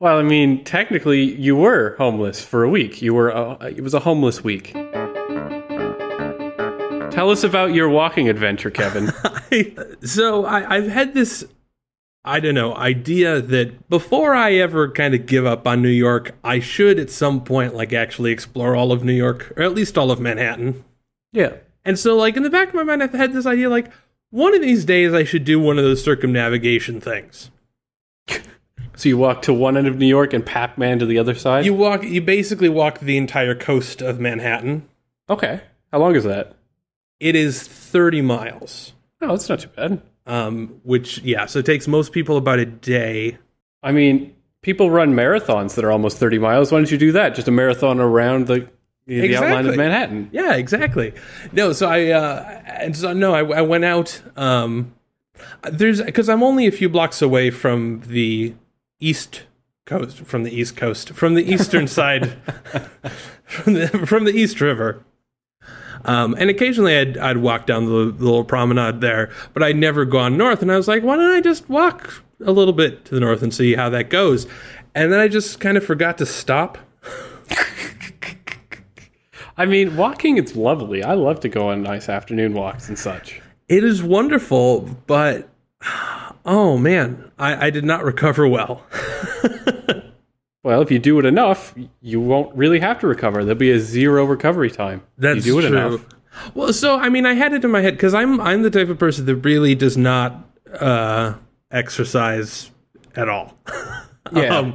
Well, I mean, technically, you were homeless for a week. It was a homeless week. Tell us about your walking adventure, Kevin. I've had this, I don't know, idea that before I ever kind of give up on New York, I should at some point, like, actually explore all of New York, or at least all of Manhattan. Yeah. And so, like, in the back of my mind, I've had this idea, like, one of these days I should do one of those circumnavigation things. So you walk to one end of New York and Pac-Man to the other side? You basically walk the entire coast of Manhattan. Okay. How long is that? It is 30 miles. Oh, that's not too bad. So it takes most people about a day. I mean, people run marathons that are almost 30 miles. Why don't you do that? Just a marathon around the outline of Manhattan. Yeah, exactly. No, so I went out. Because I'm only a few blocks away from the East Coast, from the eastern side, from the East River. And occasionally I'd walk down the little promenade there, but I'd never gone north. And I was like, why don't I just walk a little bit to the north and see how that goes? And then I just kind of forgot to stop. I mean, walking, it's lovely. I love to go on nice afternoon walks and such. It is wonderful, but, oh man, I did not recover well. Well, if you do it enough, you won't really have to recover. There'll be a 0 recovery time. That's you do it true. enough. Well, so, I mean, I had it in my head, because I'm the type of person that really does not exercise at all. Yeah.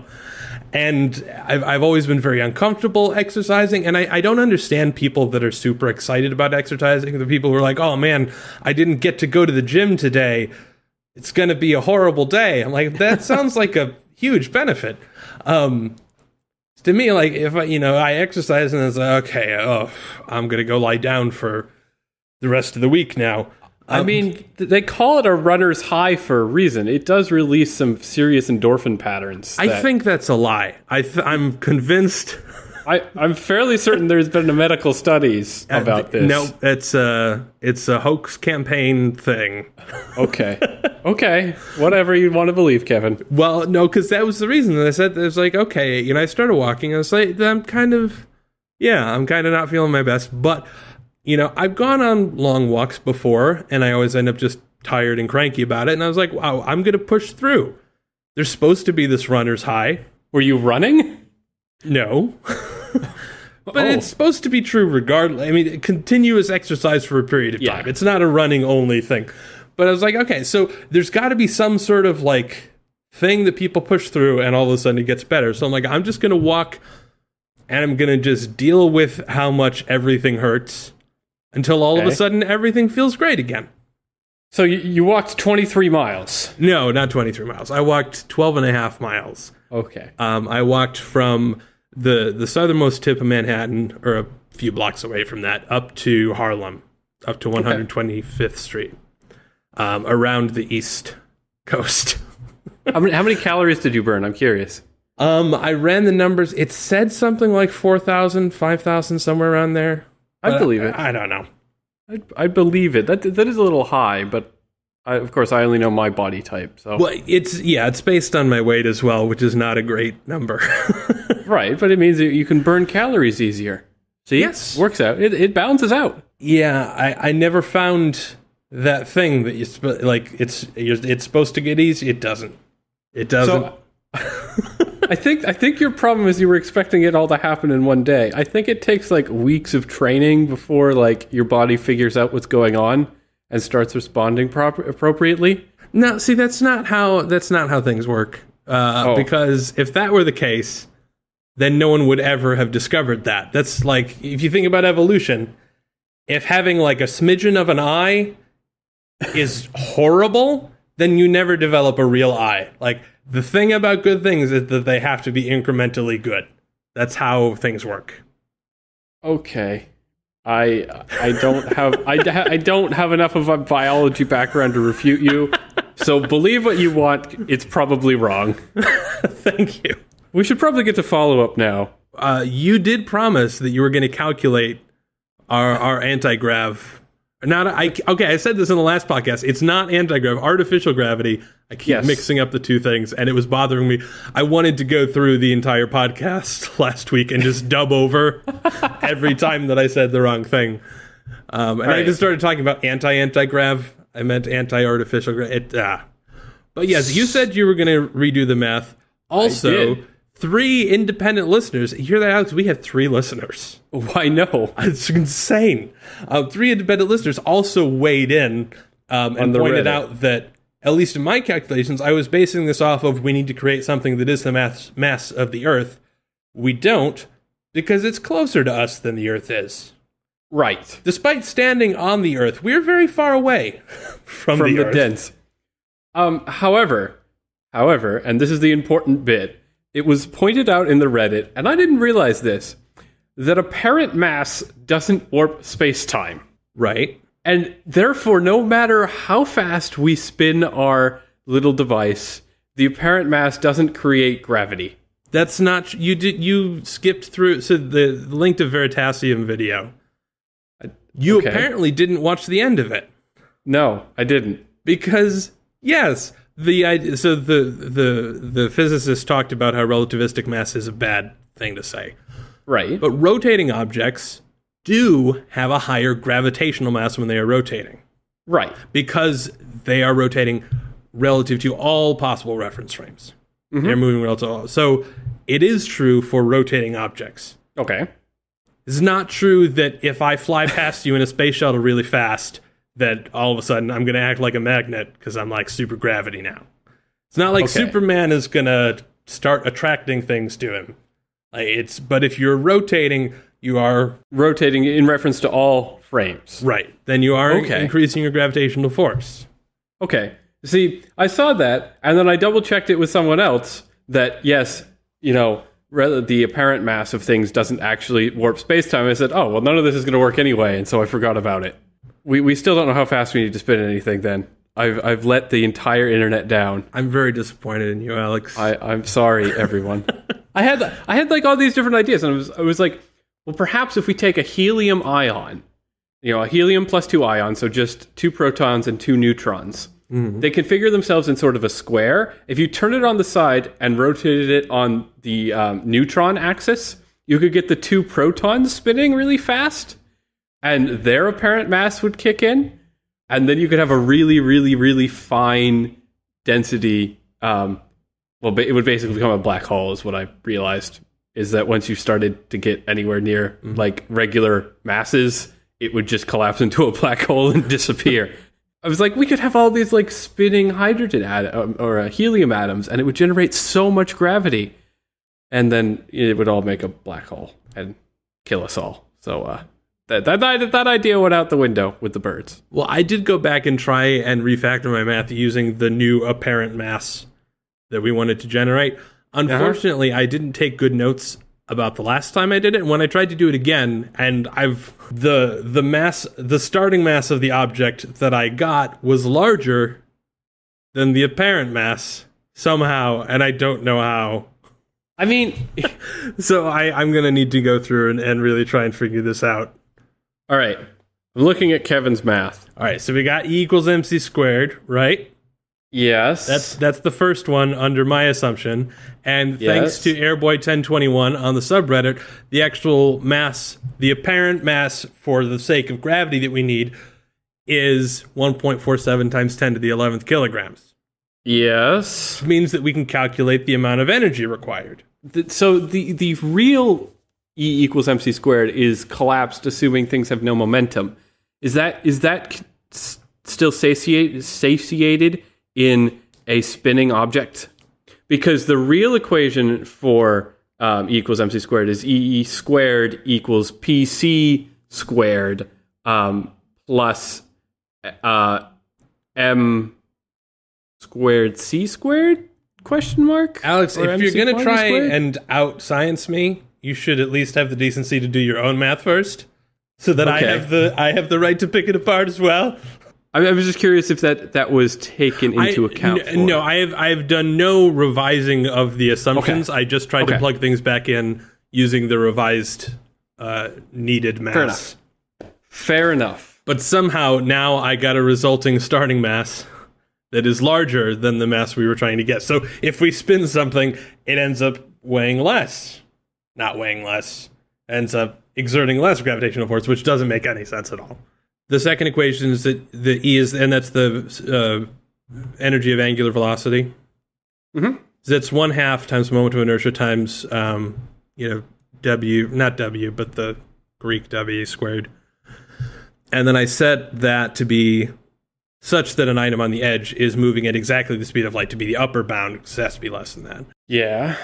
And I've always been very uncomfortable exercising, and I don't understand people that are super excited about exercising. The people who are like, oh man, I didn't get to go to the gym today. It's going to be a horrible day. I'm like, that sounds like a huge benefit. To me, like, if I exercise and it's like, okay, I'm going to go lie down for the rest of the week now. I mean, they call it a runner's high for a reason. It does release some serious endorphin patterns. I think that's a lie. I'm convinced. I'm fairly certain there's been medical studies about this. No, it's a hoax campaign thing. Okay. Whatever you want to believe, Kevin. Well, no, because that was the reason that I said it was like, okay, I started walking. I was like, I'm kind of not feeling my best, but. I've gone on long walks before, and I always end up just tired and cranky about it. And I was like, wow, I'm going to push through. There's supposed to be this runner's high. Were you running? No. But it's supposed to be true regardless. I mean, continuous exercise for a period of time. It's not a running only thing. But I was like, okay, so there's got to be some sort of like thing that people push through, and all of a sudden it gets better. So I'm like, I'm just going to walk, and I'm going to just deal with how much everything hurts. Until all of a sudden, everything feels great again. So you walked 23 miles? No, not 23 miles. I walked 12 and a half miles. Okay. I walked from the southernmost tip of Manhattan, or a few blocks away from that, up to Harlem, up to 125th Street, around the East Coast. How many calories did you burn? I'm curious. I ran the numbers. It said something like 4,000, 5,000, somewhere around there. I believe it. I don't know. I believe it. That is a little high, but of course I only know my body type. So well, it's based on my weight as well, which is not a great number. Right, but it means that you can burn calories easier. See, yes, works out. It balances out. Yeah, I never found that thing that it's supposed to get easy. It doesn't. It doesn't. So, I think your problem is you were expecting it all to happen in one day. I think it takes like weeks of training before like your body figures out what's going on and starts responding appropriately. No, see, that's not how things work. Because if that were the case, then no one would ever have discovered that. That's like, if you think about evolution, if having like a smidgen of an eye is horrible, then you never develop a real eye. Like, the thing about good things is that they have to be incrementally good. That's how things work. Okay. I don't have enough of a biology background to refute you. So believe what you want. It's probably wrong. Thank you. We should probably get to follow up now. You did promise that you were going to calculate our anti-grav Okay, I said this in the last podcast. It's not anti-gravity, artificial gravity. I keep mixing up the two things, and it was bothering me. I wanted to go through the entire podcast last week and just dub over every time that I said the wrong thing. I even started talking about anti-grav. I meant anti-artificial grav. But yes, you said you were going to redo the math. Also, 3 independent listeners. You hear that, Alex? We have 3 listeners. Why no? It's insane. 3 independent listeners also weighed in and pointed out that, at least in my calculations, I was basing this off of we need to create something that is the mass of the Earth. We don't, because it's closer to us than the Earth is. Right. Despite standing on the Earth, we're very far away from the Earth. Dense. However, and this is the important bit, it was pointed out in the Reddit, and I didn't realize this, that apparent mass doesn't warp space-time. Right. And therefore, no matter how fast we spin our little device, the apparent mass doesn't create gravity. That's not... You skipped through... So the link to Veritasium video. You apparently didn't watch the end of it. No, I didn't. Because, yes... The physicist talked about how relativistic mass is a bad thing to say. Right. But rotating objects do have a higher gravitational mass when they are rotating. Right. Because they are rotating relative to all possible reference frames. Mm-hmm. They're moving relative to all. So it is true for rotating objects. Okay. It's not true that if I fly past you in a space shuttle really fast, that all of a sudden I'm going to act like a magnet because I'm like super gravity now. It's not like Superman is going to start attracting things to him. But if you're rotating, you are... Rotating in reference to all frames. Right. Then you are increasing your gravitational force. Okay. See, I saw that, and then I double-checked it with someone else that, yes, the apparent mass of things doesn't actually warp space-time. I said, oh, well, none of this is going to work anyway, and so I forgot about it. We still don't know how fast we need to spin anything then. I've let the entire internet down. I'm very disappointed in you, Alex. I'm sorry, everyone. I had like all these different ideas, and I was like, well, perhaps if we take a helium ion, a helium plus 2 ions, so just 2 protons and 2 neutrons, they configure themselves in sort of a square. If you turn it on the side and rotated it on the neutron axis, you could get the 2 protons spinning really fast. And their apparent mass would kick in, and then you could have a really, really, really fine density. It would basically become a black hole, is what I realized. Is that once you started to get anywhere near like regular masses, it would just collapse into a black hole and disappear. I was like, we could have all these like spinning hydrogen or helium atoms, and it would generate so much gravity, and then it would all make a black hole and kill us all. So. That idea went out the window with the birds. Well, I did go back and try and refactor my math using the new apparent mass that we wanted to generate. Unfortunately, I didn't take good notes about the last time I did it. And when I tried to do it again, and the starting mass of the object that I got was larger than the apparent mass somehow, and I don't know how. I mean, so I'm going to need to go through and really try and figure this out. All right. I'm looking at Kevin's math. All right, so we got E equals MC squared, right? Yes. That's the first one under my assumption. And thanks to Airboy1021 on the subreddit, the actual mass, the apparent mass for the sake of gravity that we need is 1.47 times 10 to the 11th kilograms. Yes. Which means that we can calculate the amount of energy required. So the real E equals MC squared is collapsed, assuming things have no momentum. Is that still satiated in a spinning object? Because the real equation for E equals MC squared is E squared equals PC squared plus M squared C squared? Question mark? Alex, if MC you're going to try squared? and out-science me, you should at least have the decency to do your own math first, so that I have the right to pick it apart as well. I was just curious if that was taken into account. No, I have done no revising of the assumptions. Okay. I just tried to plug things back in using the revised needed mass. Fair enough. But somehow now I got a resulting starting mass that is larger than the mass we were trying to get. So if we spin something, it ends up weighing less. Not weighing less. Ends up exerting less gravitational force, which doesn't make any sense at all. The second equation is that the E is, and that's the energy of angular velocity. Mm-hmm. So that's 1/2 times moment of inertia times, W, not W, but the Greek W squared. And then I set that to be such that an item on the edge is moving at exactly the speed of light to be the upper bound, because it has to be less than that. Yeah.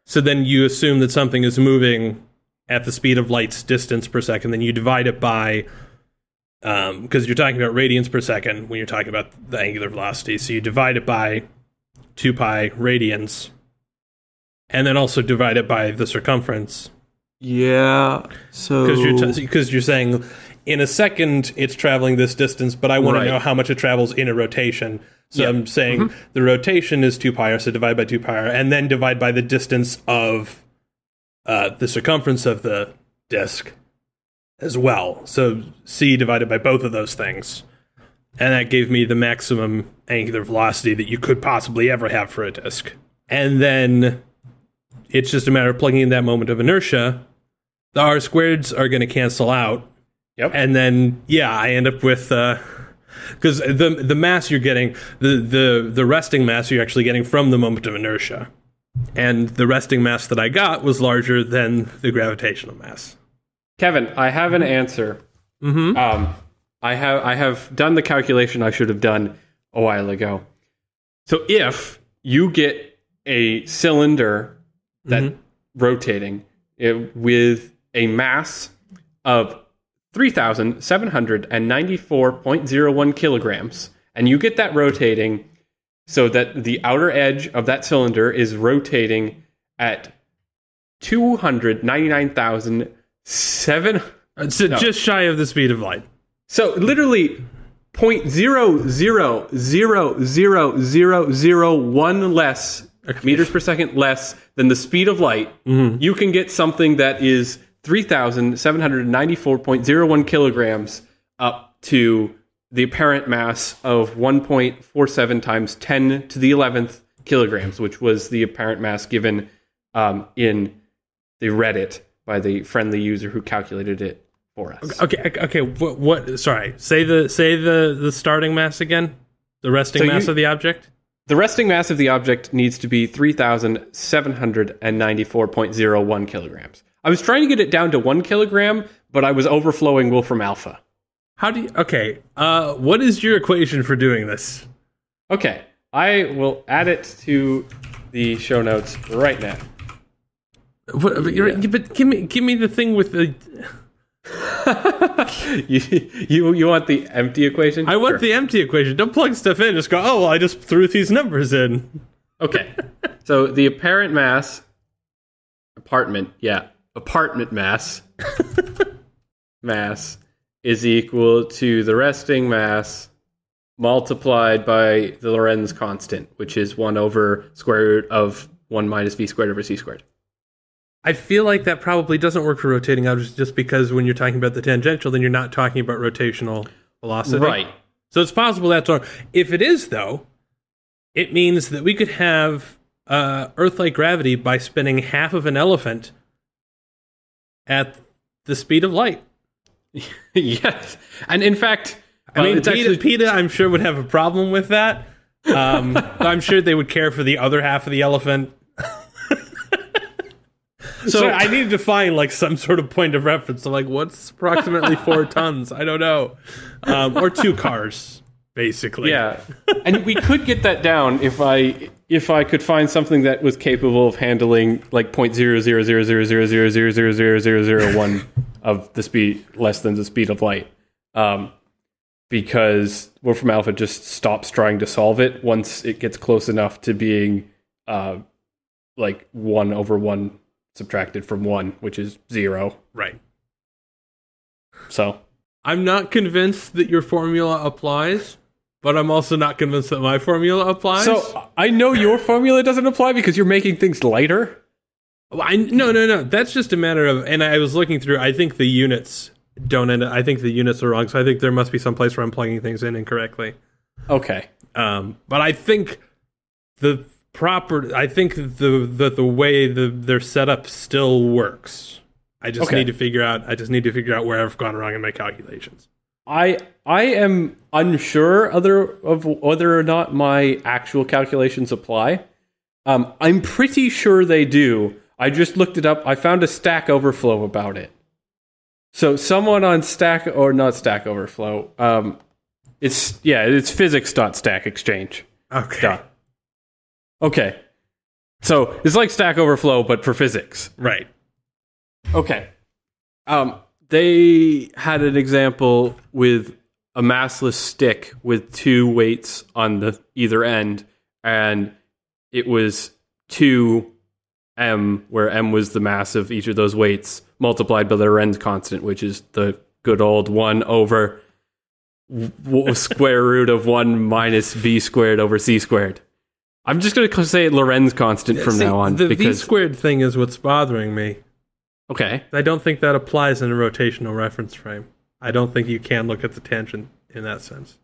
So then you assume that something is moving at the speed of light's distance per second, then you divide it by, because you're talking about radians per second when you're talking about the angular velocity, so you divide it by 2 pi radians, and then also divide it by the circumference. Yeah, so... Because you're saying, in a second, it's traveling this distance, but I want to know how much it travels in a rotation. So I'm saying the rotation is 2 pi r, so divide by 2 pi r, and then divide by the distance of the circumference of the disk as well. So c divided by both of those things. And that gave me the maximum angular velocity that you could possibly ever have for a disk. And then it's just a matter of plugging in that moment of inertia. The r squareds are going to cancel out. Yep. And then, I end up with... because the mass you're getting, the resting mass you're actually getting from the moment of inertia. And the resting mass that I got was larger than the gravitational mass. Kevin, I have an answer. Mm-hmm. I have done the calculation I should have done a while ago. So if you get a cylinder that rotating with a mass of 3,794.01 kilograms, and you get that rotating so that the outer edge of that cylinder is rotating at 299,007. Just shy of the speed of light. So literally 0.000001 less meters per second less than the speed of light. You can get something that is 3,794.01 kilograms up to the apparent mass of 1.47 times 10 to the 11th kilograms, which was the apparent mass given in the Reddit by the friendly user who calculated it for us. Okay. What? Sorry. Say the starting mass again. The resting mass of the object. The resting mass of the object needs to be 3,794.01 kilograms. I was trying to get it down to 1 kilogram, but I was overflowing Wolfram Alpha. How do you... Okay, what is your equation for doing this? Okay, I will add it to the show notes right now. But give me the thing with the... you want the empty equation? I want the empty equation. Don't plug stuff in. Just go, oh, well, I just threw these numbers in. Okay, so the apparent mass... Apartment mass is equal to the resting mass multiplied by the Lorentz constant, which is 1 over square root of 1 minus v squared over c squared. I feel like that probably doesn't work for rotating objects, just because when you're talking about the tangential, then you're not talking about rotational velocity. Right. So it's possible that's wrong. If it is, though, it means that we could have Earth-like gravity by spinning half of an elephant at the speed of light. Yes. And in fact... I mean, PETA, I'm sure, would have a problem with that. I'm sure they would care for the other half of the elephant. So I needed to find like some sort of point of reference. So like, what's approximately 4 tons? I don't know. Or 2 cars, basically. Yeah. And we could get that down if I could find something that was capable of handling like 0.0000000000001 of the speed, less than the speed of light. Because Wolfram Alpha just stops trying to solve it once it gets close enough to being like 1 over 1 subtracted from 1, which is 0. Right. So I'm not convinced that your formula applies, but I'm also not convinced that my formula applies. So I know your formula doesn't apply because you're making things lighter. No. That's just a matter of, and I was looking through, I think the units I think the units are wrong, so I think there must be some place where I'm plugging things in incorrectly. Okay. But I think the way their setup still works. I just need to figure out where I've gone wrong in my calculations. I am unsure of whether or not my actual calculations apply. I'm pretty sure they do. I just looked it up. I found a Stack Overflow about it. So someone on Stack, or not Stack Overflow, it's physics.stackexchange. Okay. Okay. So it's like Stack Overflow, but for physics. Right. Okay. They had an example with a massless stick with 2 weights on the either end, and it was 2m, where m was the mass of each of those weights, multiplied by the Lorentz constant, which is the good old 1 over square root of 1 minus v squared over c squared. I'm just going to say Lorentz constant from now on. The v squared thing is what's bothering me. Okay. I don't think that applies in a rotational reference frame. I don't think you can look at the tangent in that sense.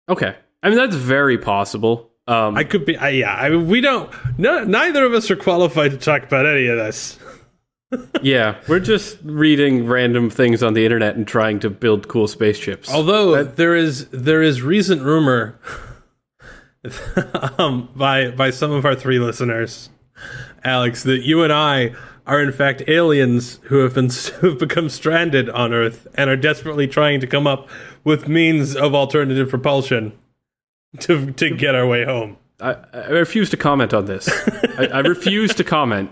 Okay. I mean, that's very possible. I could be, we don't, neither of us are qualified to talk about any of this. Yeah, we're just reading random things on the internet and trying to build cool spaceships. Although there is recent rumor by some of our 3 listeners, Alex, that you and I are in fact aliens who've become stranded on Earth and are desperately trying to come up with means of alternative propulsion to get our way home. I refuse to comment on this. I refuse to comment.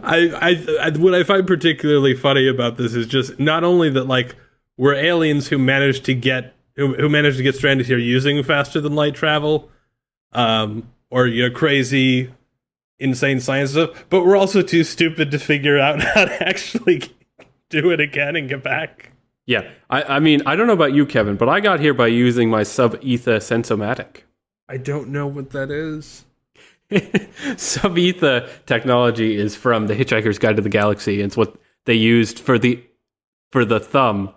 What I find particularly funny about this is just not only that, like, we're aliens who managed to get stranded here using faster than light travel, or crazy, insane science stuff, but we're also too stupid to figure out how to actually do it again and get back. Yeah, I mean, I don't know about you, Kevin, but I got here by using my sub-ether sensomatic. I don't know what that is. Sub-ether technology is from The Hitchhiker's Guide to the Galaxy. It's what they used for the thumb.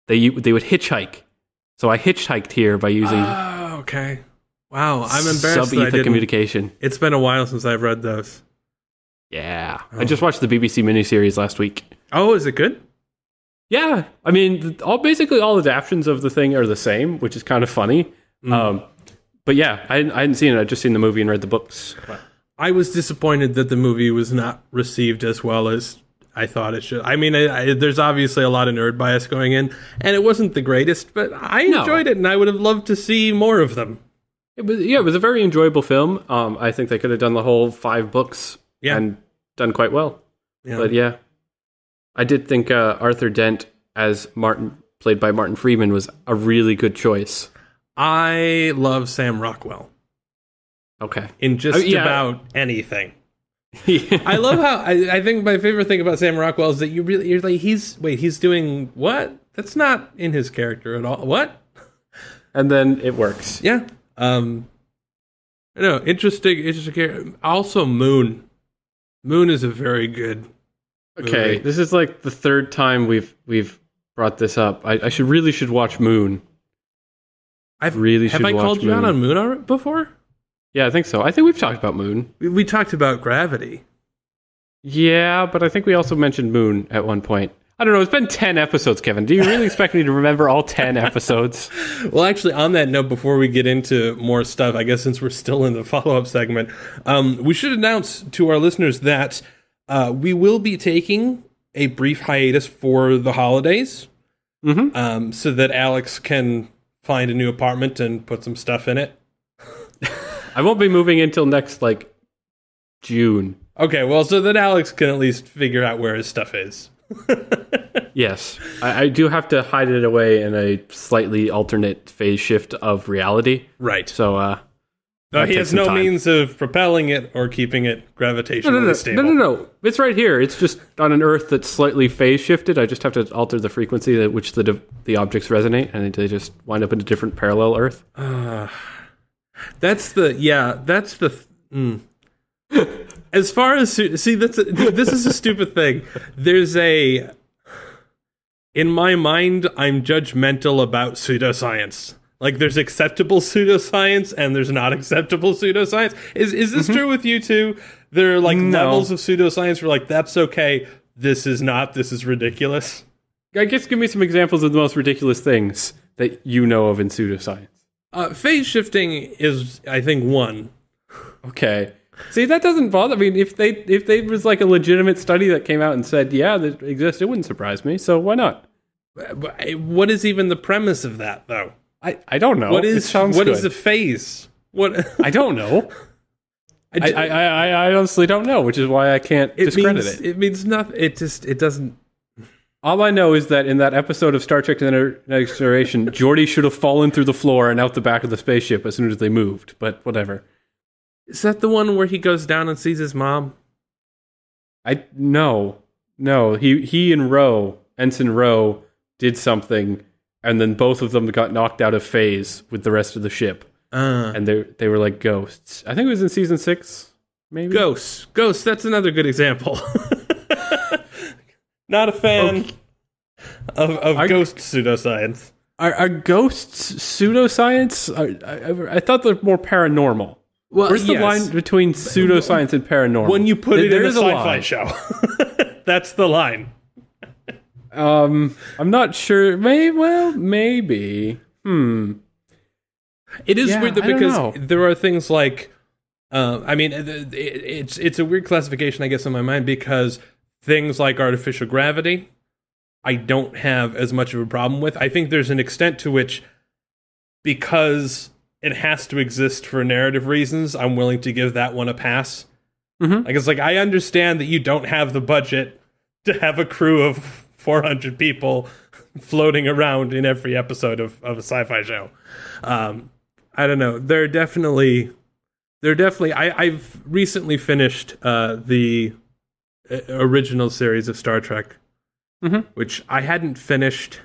They would hitchhike. So I hitchhiked here by using. Oh, okay. Wow, I'm embarrassed. Sub-ether communication. It's been a while since I've read those. Yeah, I just watched the BBC miniseries last week. Oh, is it good? Yeah, I mean, basically all adaptions of the thing are the same, which is kind of funny. But yeah, I hadn't seen it. I'd just seen the movie and read the books. I was disappointed that the movie was not received as well as I thought it should. I mean, there's obviously a lot of nerd bias going in, and it wasn't the greatest, but I enjoyed it, and I would have loved to see more of them. It was a very enjoyable film. I think they could have done the whole 5 books and done quite well. Yeah. But yeah, I did think Arthur Dent as Martin, played by Martin Freeman, was a really good choice. I love Sam Rockwell. Okay. In just about anything. I love how I think my favorite thing about Sam Rockwell is that you're like, he's doing what? That's not in his character at all. What? And then it works. Yeah. Interesting character. Also, Moon. Moon is a very good Okay, movie. This is like the 3rd time we've brought this up. I should watch Moon. Have I called you out on Moon before? Yeah, I think so. I think we've talked about Moon. We talked about Gravity. Yeah, but I think we also mentioned Moon at one point. I don't know. It's been 10 episodes, Kevin. Do you really expect me to remember all 10 episodes? Well, actually, on that note, before we get into more stuff, I guess since we're still in the follow-up segment, we should announce to our listeners that we will be taking a brief hiatus for the holidays, so that Alex can find a new apartment and put some stuff in it. I won't be moving until next, June. Okay, well, so that Alex can at least figure out where his stuff is. Yes. I do have to hide it away in a slightly alternate phase shift of reality. Right. So, he has no means of propelling it or keeping it gravitationally stable. No. It's right here. It's just on an Earth that's slightly phase shifted. I just have to alter the frequency at which the objects resonate, and they just wind up in a different parallel Earth. As far as this is a stupid thing. in my mind, I'm judgmental about pseudoscience. Like, there's acceptable pseudoscience and there's not acceptable pseudoscience. Is this true with you too? There are like levels of pseudoscience where like, that's okay. This is not. This is ridiculous. I guess give me some examples of the most ridiculous things that you know of in pseudoscience. Phase shifting is, I think, one. Okay. See, that doesn't bother. I mean, if they was like a legitimate study that came out and said, yeah, that exists, it wouldn't surprise me. So why not? What is even the premise of that, though? I don't know. What is the phase? What I don't know. I honestly don't know, which is why I can't discredit it. It means nothing. It doesn't. All I know is that in that episode of Star Trek: The Next Generation, Geordi should have fallen through the floor and out the back of the spaceship as soon as they moved. But whatever. Is that the one where he goes down and sees his mom? No. He and Ensign Rowe, did something, and then both of them got knocked out of phase with the rest of the ship. And they were like ghosts. I think it was in season 6, maybe? Ghosts, that's another good example. Not a fan of ghost pseudoscience. Are ghosts pseudoscience? I thought they're more paranormal. Well, where's the line between pseudoscience and paranormal? When you put it in a sci-fi show. That's the line. I'm not sure. Maybe. It is weird though, because there are things like, it's a weird classification, I guess, in my mind, because things like artificial gravity, I don't have as much of a problem with. I think there's an extent to which, because it has to exist for narrative reasons, I'm willing to give that one a pass. Mm-hmm. Like, it's like, I understand that you don't have the budget to have a crew of 400 people floating around in every episode of a sci-fi show. I don't know. I've recently finished the original series of Star Trek, which I hadn't finished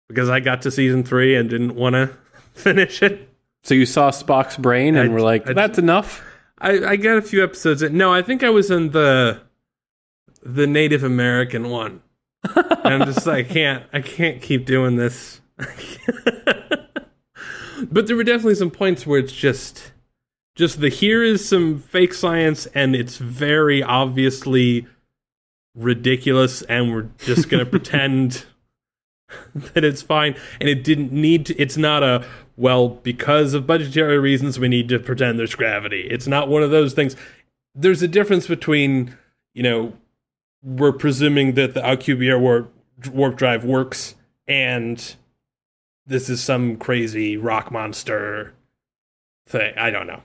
because I got to season 3 and didn't want to finish it. So you saw Spock's brain and were like, that's enough? I got a few episodes in. No, I think I was in the Native American one. And I'm just like, I can't keep doing this. But there were definitely some points where it's just here is some fake science and it's very obviously ridiculous and we're just going to pretend that it's fine. And it didn't need to, it's not because of budgetary reasons, we need to pretend there's gravity. It's not one of those things. There's a difference between, we're presuming that the Alcubierre warp drive works, and this is some crazy rock monster thing. I don't know.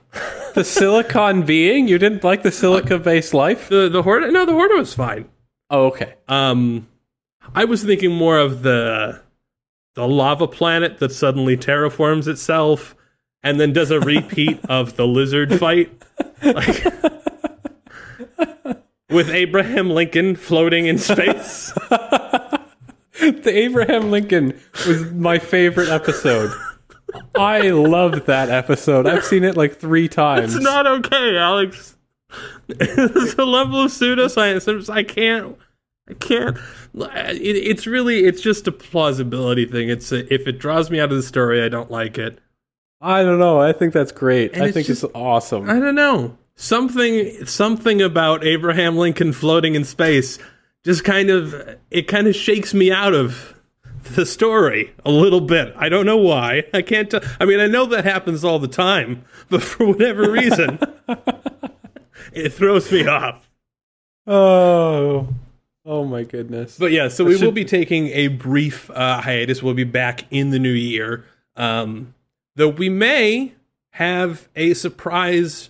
The silicon being? You didn't like the silica-based life? The Horta? No, the Horta was fine. Oh, okay. I was thinking more of the lava planet that suddenly terraforms itself and then does a repeat of the lizard fight. Like, with Abraham Lincoln floating in space. The Abraham Lincoln was my favorite episode. I loved that episode. I've seen it like 3 times. It's not okay, Alex. It's a level of pseudoscience. I can't. It's just a plausibility thing. If it draws me out of the story, I don't like it. I don't know. I think that's great. I think it's awesome. I don't know. Something about Abraham Lincoln floating in space just kind of shakes me out of the story a little bit. I don't know why. I can't tell. I mean, I know that happens all the time, but for whatever reason, it throws me off. Oh my goodness. But yeah, so we will be taking a brief hiatus. We'll be back in the new year. Though we may have a surprise.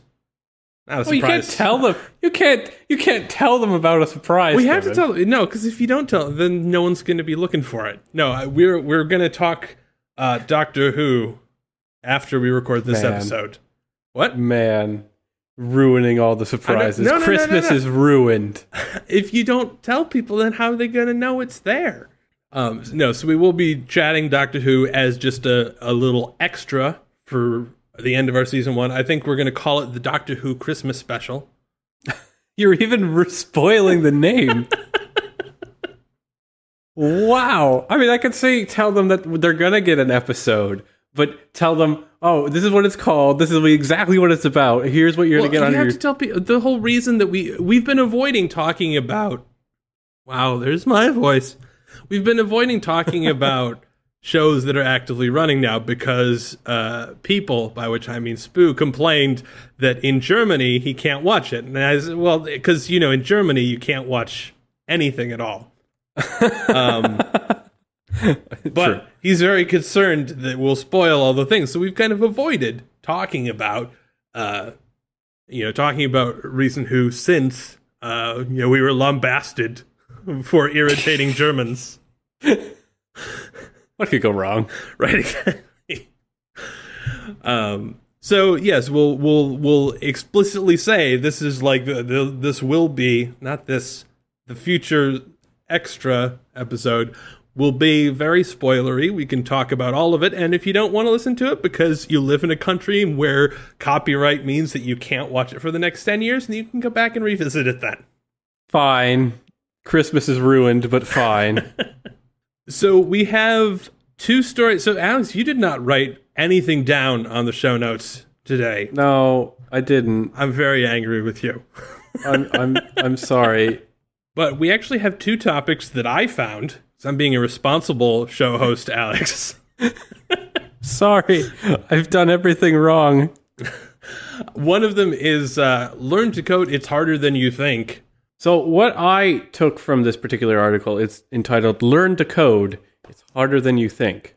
Not a surprise. You can't tell them. You can't tell them about a surprise. We have to tell them. No, because if you don't tell them, then no one's going to be looking for it. No, we're going to talk Doctor Who after we record this episode. What? Man, ruining all the surprises. No, Christmas is ruined. If you don't tell people, then how are they going to know it's there? No, so we will be chatting Doctor Who as just a little extra for the end of our season 1. I think we're going to call it the Doctor Who Christmas special. You're even spoiling the name. Wow. I mean, I could say tell them that they're gonna get an episode, but tell them, oh, this is what it's called. This is exactly what it's about. Here's what you're gonna get on you your. have to tell people the whole reason that we've been avoiding talking about. Wow, there's my voice. We've been avoiding talking about shows that are actively running now because people, by which I mean Spoo, complained that in Germany he can't watch it. And I said, well, because, in Germany you can't watch anything at all. But he's very concerned that we'll spoil all the things. So we've kind of avoided talking about, recent Who since, we were lambasted for irritating Germans. What could go wrong? Right, exactly. So yes, we'll explicitly say this is like this will be not this the future extra episode will be very spoilery. We can talk about all of it, and if you don't want to listen to it because you live in a country where copyright means that you can't watch it for the next 10 years, then you can go back and revisit it then. Fine. Christmas is ruined, but fine. So we have two stories. So Alex, you did not write anything down on the show notes today. No, I didn't. I'm very angry with you. I'm sorry. But we actually have two topics that I found. So I'm being a responsible show host, Alex. Sorry, I've done everything wrong. One of them is learn to code. It's harder than you think. So what I took from this particular article, it's entitled "Learn to Code. It's Harder Than You Think."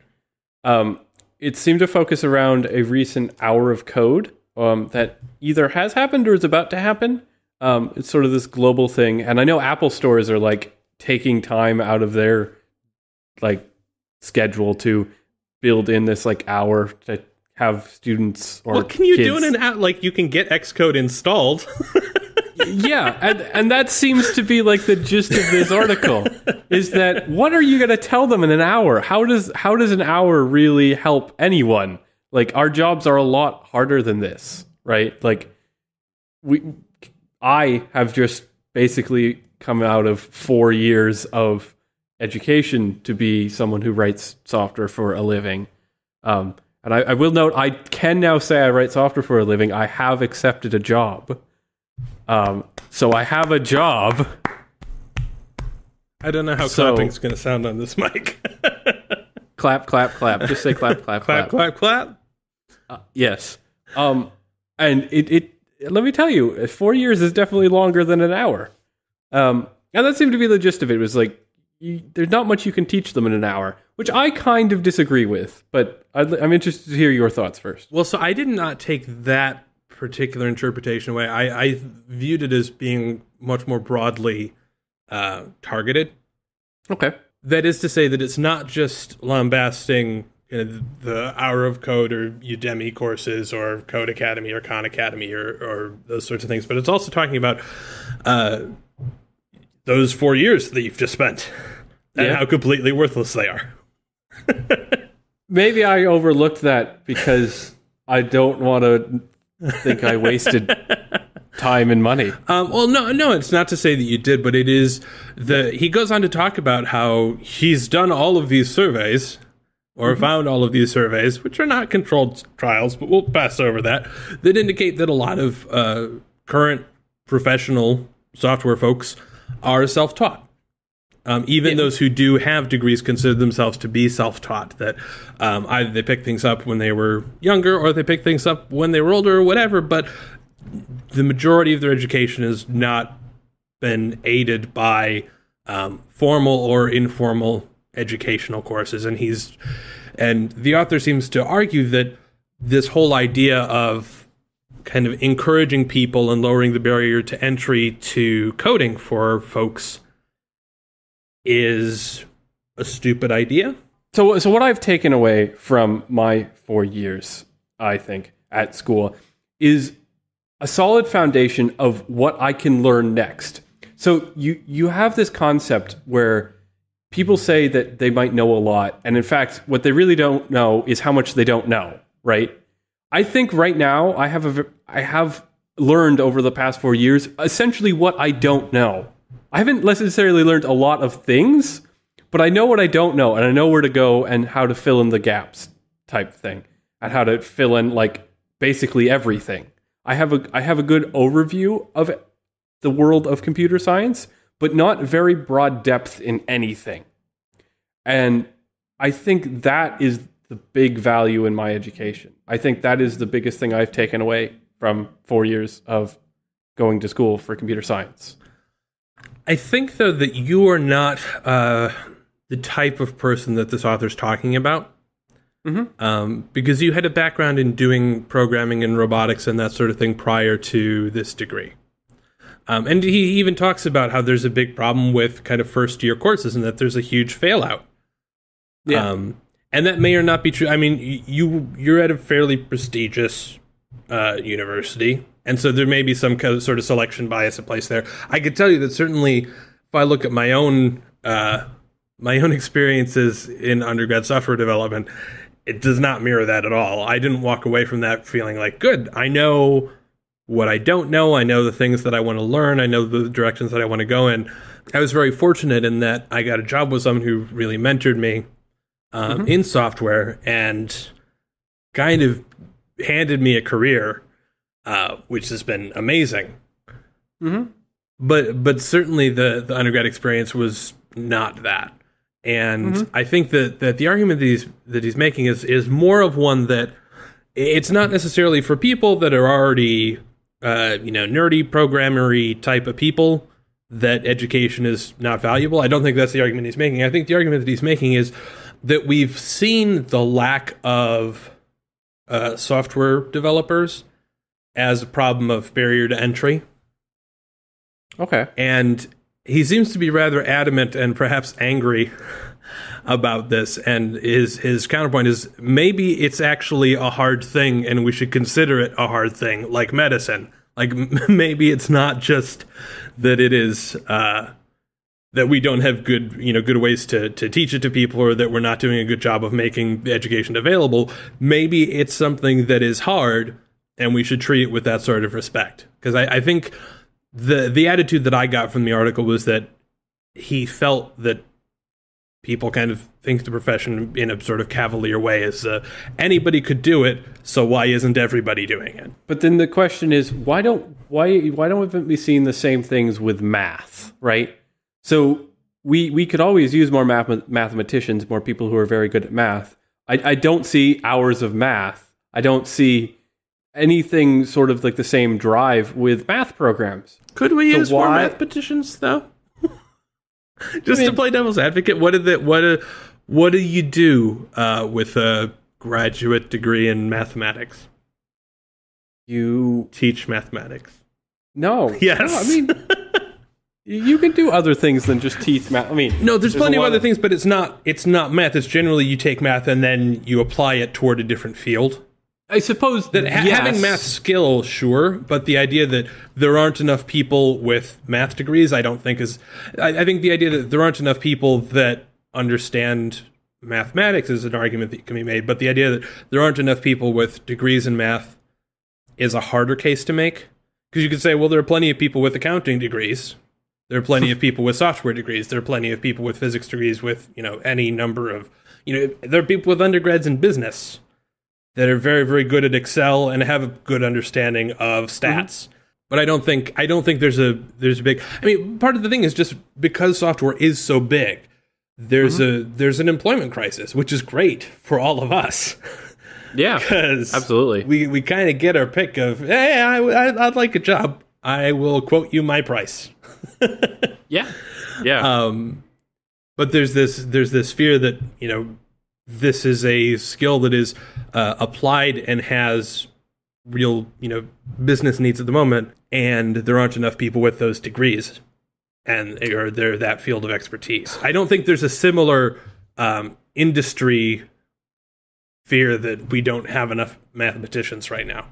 It seemed to focus around a recent hour of code that either has happened or is about to happen. It's sort of this global thing, and I know Apple stores are like taking time out of their like schedule to build in this like hour to have students or what can you kids. do in an app? Like you can get Xcode installed. Yeah, and that seems to be like the gist of this article is that what are you going to tell them in an hour? How does an hour really help anyone? Like our jobs are a lot harder than this, right? Like I have just basically come out of 4 years of education to be someone who writes software for a living. And I will note, I can now say I write software for a living. I have accepted a job. So I have a job. I don't know how clapping's going to sound on this mic. Clap, clap, clap. Just say clap, clap, clap. Clap, clap, clap. Yes. And it let me tell you, 4 years is definitely longer than an hour. And that seemed to be the gist of it. It was like, there's not much you can teach them in an hour, which I kind of disagree with, but I'm interested to hear your thoughts first. Well, so I did not take that particular interpretation away. I viewed it as being much more broadly targeted. Okay. That is to say that it's not just lambasting the Hour of Code or Udemy courses or Code Academy or Khan Academy or those sorts of things, but it's also talking about those 4 years that you've just spent and how completely worthless they are. Maybe I overlooked that because I don't want to think I wasted time and money. Well, no, it's not to say that you did, but it is he goes on to talk about how he's done all of these surveys or found all of these surveys, which are not controlled trials, but we'll pass over that indicate that a lot of current professional software folks are self-taught. Even those who do have degrees consider themselves to be self-taught, that either they pick things up when they were younger or they pick things up when they were older or whatever, but the majority of their education has not been aided by formal or informal educational courses. And the author seems to argue that this whole idea of kind of encouraging people and lowering the barrier to entry to coding for folks is a stupid idea. So what I've taken away from my 4 years, I think, at school is a solid foundation of what I can learn next. So you have this concept where people say that they might know a lot, and in fact, what they really don't know is how much they don't know, right? I think right now I have learned over the past 4 years essentially what I don't know. I haven't necessarily learned a lot of things, but I know what I don't know, and I know where to go and how to fill in the gaps type thing, and how to fill in like basically everything. I have a good overview of the world of computer science, but not very broad depth in anything. And I think that is the big value in my education. I think that is the biggest thing I've taken away from 4 years of going to school for computer science. I think, though, that you are not the type of person that this author's talking about. Because you had a background in doing programming and robotics and that sort of thing prior to this degree. And he even talks about how there's a big problem with kind of first-year courses and that there's a huge fail-out. Yeah. And that may or not be true. I mean, you're at a fairly prestigious university, and so there may be some kind of sort of selection bias in place there. I could tell you that certainly, if I look at my own experiences in undergrad software development, it does not mirror that at all. I didn't walk away from that feeling like, good, I know what I don't know. I know the things that I want to learn. I know the directions that I want to go in. I was very fortunate in that I got a job with someone who really mentored me in software and kind of handed me a career, which has been amazing. But certainly the undergrad experience was not that. And I think that the argument that he's making is more of one that it's not necessarily for people that are already nerdy, programmery type of people that education is not valuable. I don't think that's the argument he's making. I think the argument that he's making is that we've seen the lack of software developers as a problem of barrier to entry. Okay. And he seems to be rather adamant and perhaps angry about this. And his counterpoint is maybe it's actually a hard thing and we should consider it a hard thing, like medicine. Like maybe it's not just that it is that we don't have good ways to teach it to people, or that we're not doing a good job of making education available. Maybe it's something that is hard and we should treat it with that sort of respect. Because I think the attitude that I got from the article was that he felt that people kind of think the profession in a sort of cavalier way as anybody could do it, so why isn't everybody doing it? But then the question is, why don't we see the same things with math, right? So we could always use more mathematicians, more people who are very good at math. I don't see hours of math. I don't see anything sort of like the same drive with math programs. Could we use more mathematicians, though? To play devil's advocate, what do you do with a graduate degree in mathematics? You teach mathematics. No. Yes. No, I mean, you can do other things than just teach math. I mean, no, there's plenty of other things, but it's not math. It's generally you take math and then you apply it toward a different field. I suppose that having math skill, sure, but the idea that there aren't enough people with math degrees, I don't think is. I think the idea that there aren't enough people that understand mathematics is an argument that can be made, but the idea that there aren't enough people with degrees in math is a harder case to make. Because you could say, well, there are plenty of people with accounting degrees. There are plenty of people with software degrees. There are plenty of people with physics degrees with, any number of, there are people with undergrads in business that are very, very good at Excel and have a good understanding of stats. But I don't think there's a big. I mean, part of the thing is just because software is so big, there's an employment crisis, which is great for all of us. Yeah, because absolutely, we kind of get our pick of, hey, I'd like a job. I will quote you my price. Yeah. But there's this fear that this is a skill that is applied and has real, business needs at the moment, and there aren't enough people with those degrees, and they're that field of expertise. I don't think there's a similar industry fear that we don't have enough mathematicians right now.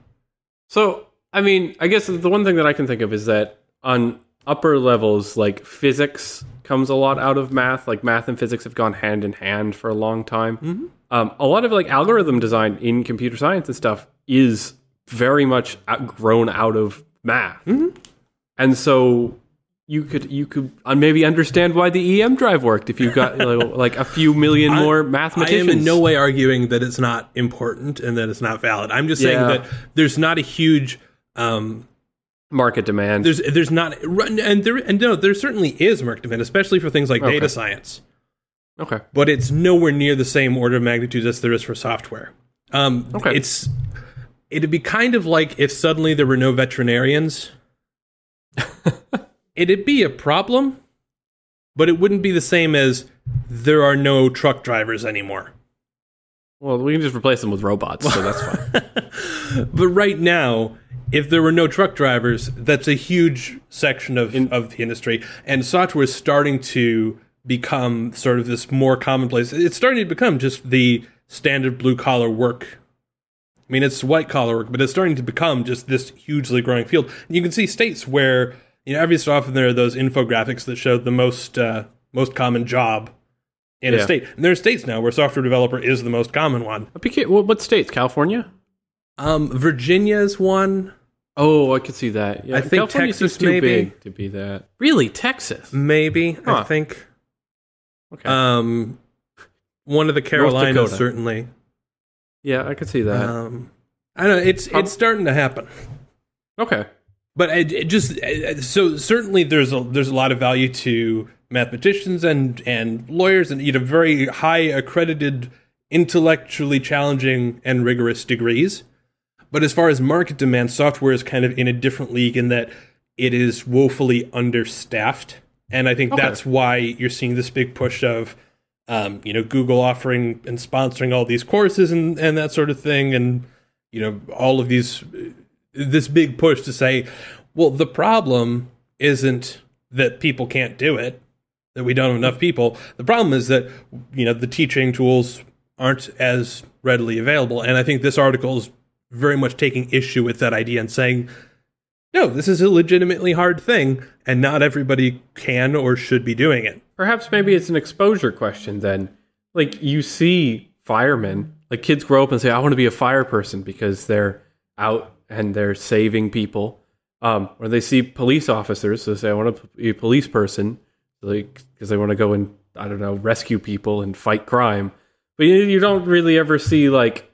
So, I mean, I guess the one thing that I can think of is that on upper levels, like physics comes a lot out of math. Like math and physics have gone hand in hand for a long time. A lot of like algorithm design in computer science and stuff is very much grown out of math. And so you could maybe understand why the EM drive worked if you got like a few million more mathematicians. I am in no way arguing that it's not important and that it's not valid. I'm just saying that there's not a huge market demand. There's not, and there certainly is market demand, especially for things like data science. Okay, but it's nowhere near the same order of magnitude as there is for software. It'd be kind of like if suddenly there were no veterinarians. It'd be a problem, but it wouldn't be the same as there are no truck drivers anymore. Well, we can just replace them with robots, so that's fine. But right now, if there were no truck drivers, that's a huge section of the industry, and software is starting to become sort of this more commonplace. It's starting to become just the standard blue-collar work. I mean, it's white-collar work, but it's starting to become just this hugely growing field. And you can see states where, every so often there are those infographics that show the most common job in a state. And there are states now where software developer is the most common one. What states? California? Virginia is one. Oh, I could see that. Yeah, I think California Texas seems too maybe. Big to be that. Really, Texas? Maybe, I think. Okay. One of the Carolinas, certainly. Yeah, I could see that. I don't know. It's starting to happen. Okay. But so certainly there's a lot of value to mathematicians and lawyers and very high accredited, intellectually challenging and rigorous degrees. But as far as market demand, software is kind of in a different league in that it is woefully understaffed. And I think that's why you're seeing this big push of Google offering and sponsoring all these courses and that sort of thing. And, all of this big push to say, well, the problem isn't that people can't do it, that we don't have enough people. The problem is that, the teaching tools aren't as readily available. And I think this article is very much taking issue with that idea and saying, no, this is a legitimately hard thing, and not everybody can or should be doing it. Perhaps maybe it's an exposure question then. Like, you see firemen, like kids grow up and say, I want to be a fire person because they're out and they're saving people. Or they see police officers, so they say, I want to be a police person, because they want to go and, I don't know, rescue people and fight crime. But you don't really ever see, like,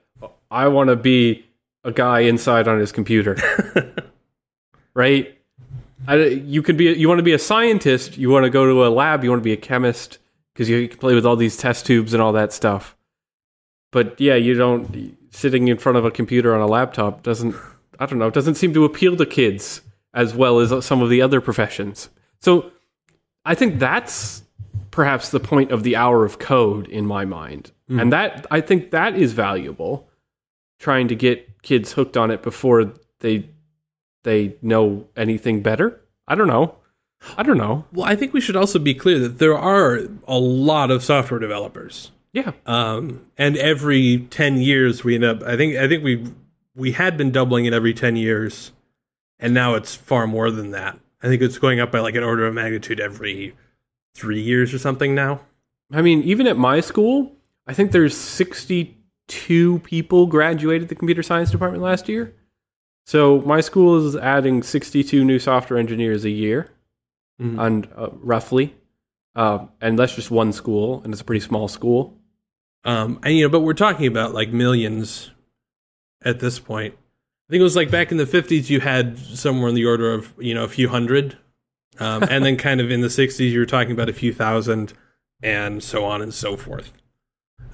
I want to be a guy inside on his computer. Right? You want to be a scientist, you want to go to a lab, you want to be a chemist, because you can play with all these test tubes and all that stuff. But yeah, sitting in front of a computer on a laptop doesn't seem to appeal to kids as well as some of the other professions. So I think that's perhaps the point of the hour of code in my mind. And that, I think that is valuable, trying to get kids hooked on it before they know anything better. I don't know. Well, I think we should also be clear that there are a lot of software developers. Yeah. And every 10 years we end up, I think we had been doubling it every 10 years, and now it's far more than that. I think it's going up by like an order of magnitude every 3 years or something now. I mean, even at my school, I think there's 62 people graduated the computer science department last year. So my school is adding 62 new software engineers a year, and roughly. And that's just one school, and it's a pretty small school. But we're talking about like millions at this point. I think it was like back in the 50s, you had somewhere in the order of, a few hundred. And then kind of in the 60s, you were talking about a few thousand, and so on and so forth.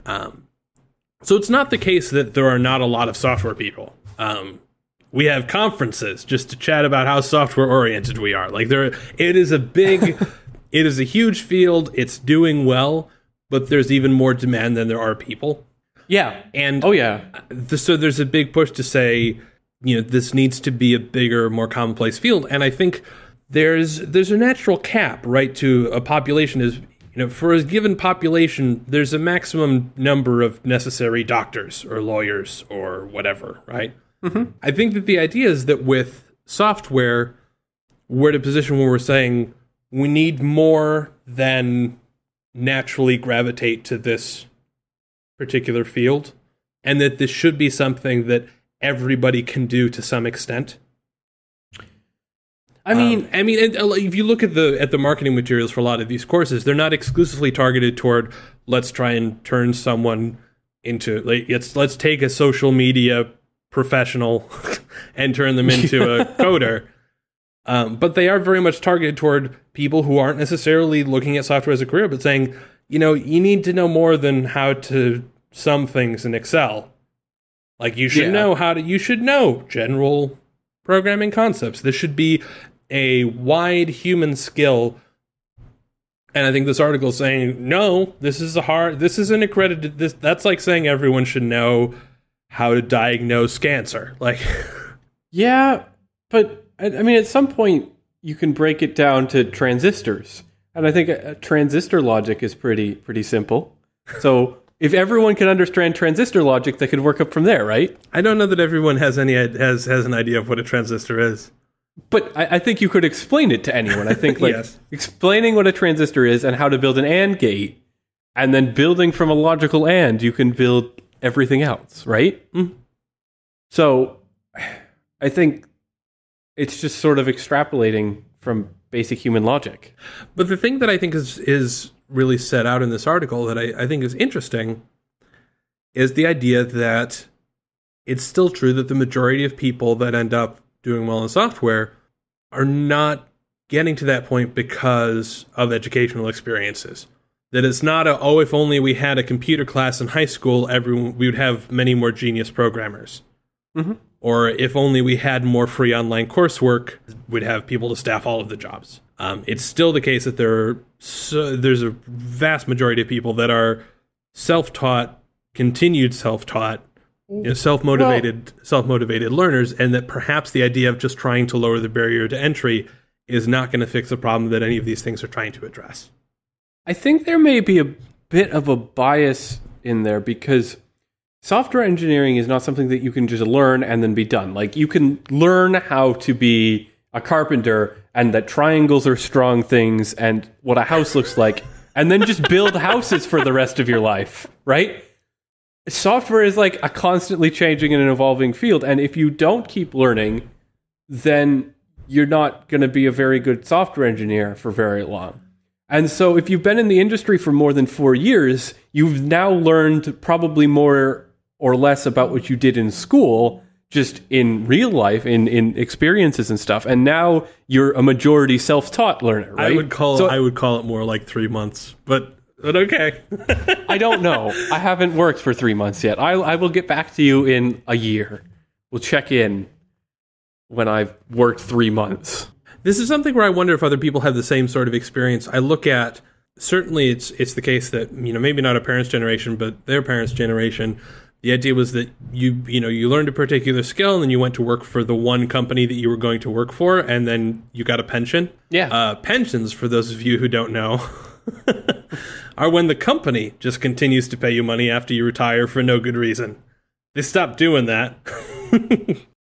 So it's not the case that there are not a lot of software people. We have conferences just to chat about how software oriented we are. Like it is a huge field. It's doing well, but there's even more demand than there are people. Yeah. And so there's a big push to say, this needs to be a bigger, more commonplace field. And I think there's a natural cap, right, to a population is, for a given population, there's a maximum number of necessary doctors or lawyers or whatever, right? Mm-hmm. I think that the idea is that with software, we're at a position where we're saying we need more than naturally gravitate to this particular field, and that this should be something that everybody can do to some extent. If you look at the marketing materials for a lot of these courses, they're not exclusively targeted toward let's try and turn someone into let's take a social media professional and turn them into a coder. But they are very much targeted toward people who aren't necessarily looking at software as a career, but saying, you need to know more than how to sum things in Excel. Like you should know general programming concepts. This should be a wide human skill. And I think this article is saying, no, this is an accredited, that's like saying everyone should know how to diagnose cancer. Like, yeah, but at some point you can break it down to transistors. And I think a transistor logic is pretty simple. So if everyone can understand transistor logic, they could work up from there, right? I don't know that everyone has an idea of what a transistor is. But I think you could explain it to anyone. I think yes. Explaining what a transistor is and how to build an AND gate, and then building from a logical AND, you can build everything else, right? Mm. So I think it's just sort of extrapolating from basic human logic. But the thing that I think is really set out in this article that I think is interesting is the idea that it's still true that the majority of people that end up doing well in software are not getting to that point because of educational experiences. That it's not if only we had a computer class in high school, we would have many more genius programmers. Mm-hmm. Or if only we had more free online coursework, we'd have people to staff all of the jobs. It's still the case that there's a vast majority of people that are self-taught, continued self-taught, self-motivated learners, and that perhaps the idea of just trying to lower the barrier to entry is not going to fix the problem that any of these things are trying to address. I think there may be a bit of a bias in there because software engineering is not something that you can just learn and then be done. Like, you can learn how to be a carpenter and that triangles are strong things and what a house looks like, and then just build houses for the rest of your life, right? Software is like a constantly changing and an evolving field, and if you don't keep learning, then you're not going to be a very good software engineer for very long. And so if you've been in the industry for more than 4 years, you've now learned probably more or less about what you did in school, just in real life, in experiences and stuff. And now you're a majority self-taught learner, right? I would call it more like 3 months, but okay. I don't know. I haven't worked for 3 months yet. I will get back to you in a year. We'll check in when I've worked 3 months. This is something where I wonder if other people have the same sort of experience. I look at, certainly it's the case that, maybe not our parents' generation, but their parents' generation, the idea was that you learned a particular skill and then you went to work for the one company that you were going to work for, and then you got a pension. Yeah. Pensions, for those of you who don't know, are when the company just continues to pay you money after you retire for no good reason. They stopped doing that.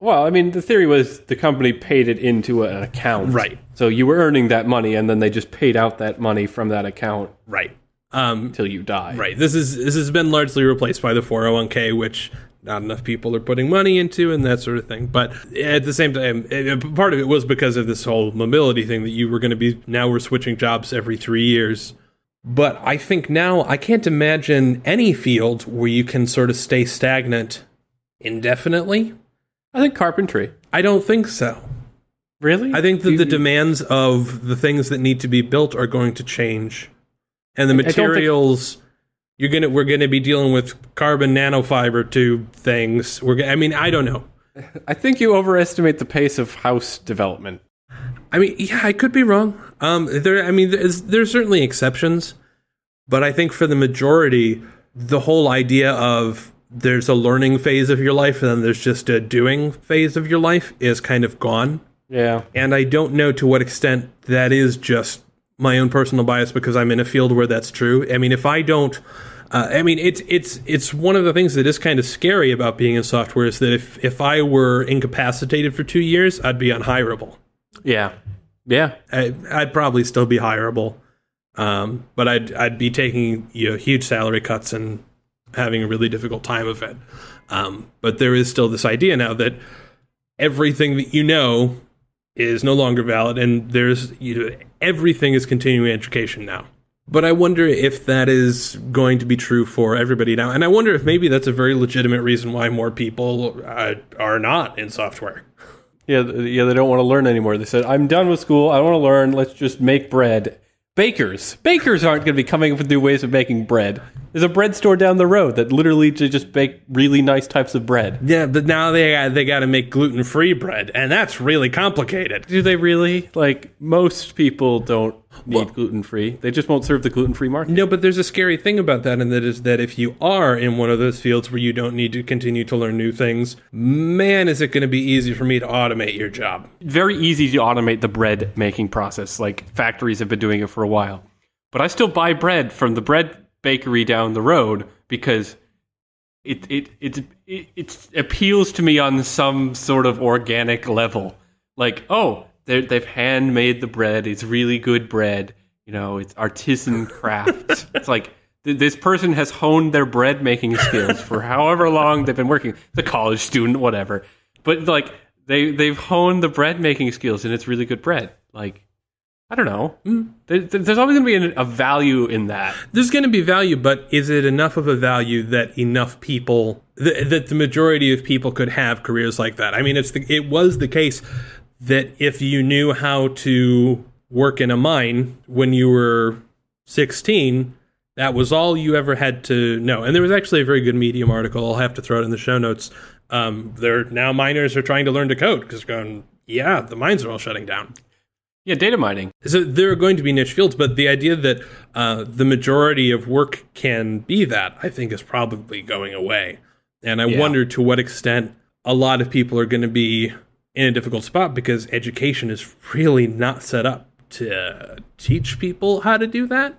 Well, the theory was the company paid it into an account. Right. So you were earning that money, and then they just paid out that money from that account. Right. Until you die. Right. This has been largely replaced by the 401k, which not enough people are putting money into and that sort of thing. But at the same time, part of it was because of this whole mobility thing that you were going to be, now we're switching jobs every 3 years. But I think now I can't imagine any field where you can sort of stay stagnant indefinitely. I think carpentry. I don't think so. Really? I think that the demands of the things that need to be built are going to change. And the materials, we're going to be dealing with carbon nanofiber tube things. I don't know. I think you overestimate the pace of house development. I could be wrong. There's certainly exceptions, but I think for the majority, the whole idea of there's a learning phase of your life and then there's just a doing phase of your life is kind of gone. Yeah. And I don't know to what extent that is just my own personal bias because I'm in a field where that's true. If I don't, it's one of the things that is kind of scary about being in software is that if I were incapacitated for 2 years, I'd be unhirable. Yeah. Yeah. I'd probably still be hireable. But I'd be taking huge salary cuts and having a really difficult time of it. But there is still this idea now that everything that you know is no longer valid, and there's everything is continuing education now. But I wonder if that is going to be true for everybody now, and I wonder if maybe that's a very legitimate reason why more people are not in software. Yeah, they don't want to learn anymore. They said, I'm done with school. I don't want to learn. Let's just make bread. Bakers aren't going to be coming up with new ways of making bread. There's a bread store down the road that literally just bake really nice types of bread. Yeah, but now they got to make gluten-free bread, and that's really complicated. Do they really? Like, most people don't need gluten-free. They just won't serve the gluten-free market. No, but there's a scary thing about that, and that is that if you are in one of those fields where you don't need to continue to learn new things, man, is it going to be easy for me to automate your job. Very easy to automate the bread making process. Like, factories have been doing it for a while. But I still buy bread from the bread bakery down the road because it appeals to me on some sort of organic level. Like, oh, they've handmade the bread. It's really good bread. You know, it's artisan craft. It's like this person has honed their bread making skills for however long they've been working. The college student, whatever. But like they've honed the bread making skills, and it's really good bread. Like, I don't know. There's always going to be a value in that. There's going to be value, but is it enough of a value that enough people, that the majority of people could have careers like that? I mean, it was the case that if you knew how to work in a mine when you were 16, that was all you ever had to know. And there was actually a very good Medium article. I'll have to throw it in the show notes. Now miners are trying to learn to code because they're going, yeah, the mines are all shutting down. Yeah, data mining. So there are going to be niche fields, but the idea that the majority of work can be that, I think, is probably going away. And I wonder to what extent a lot of people are going to be in a difficult spot because education is really not set up to teach people how to do that.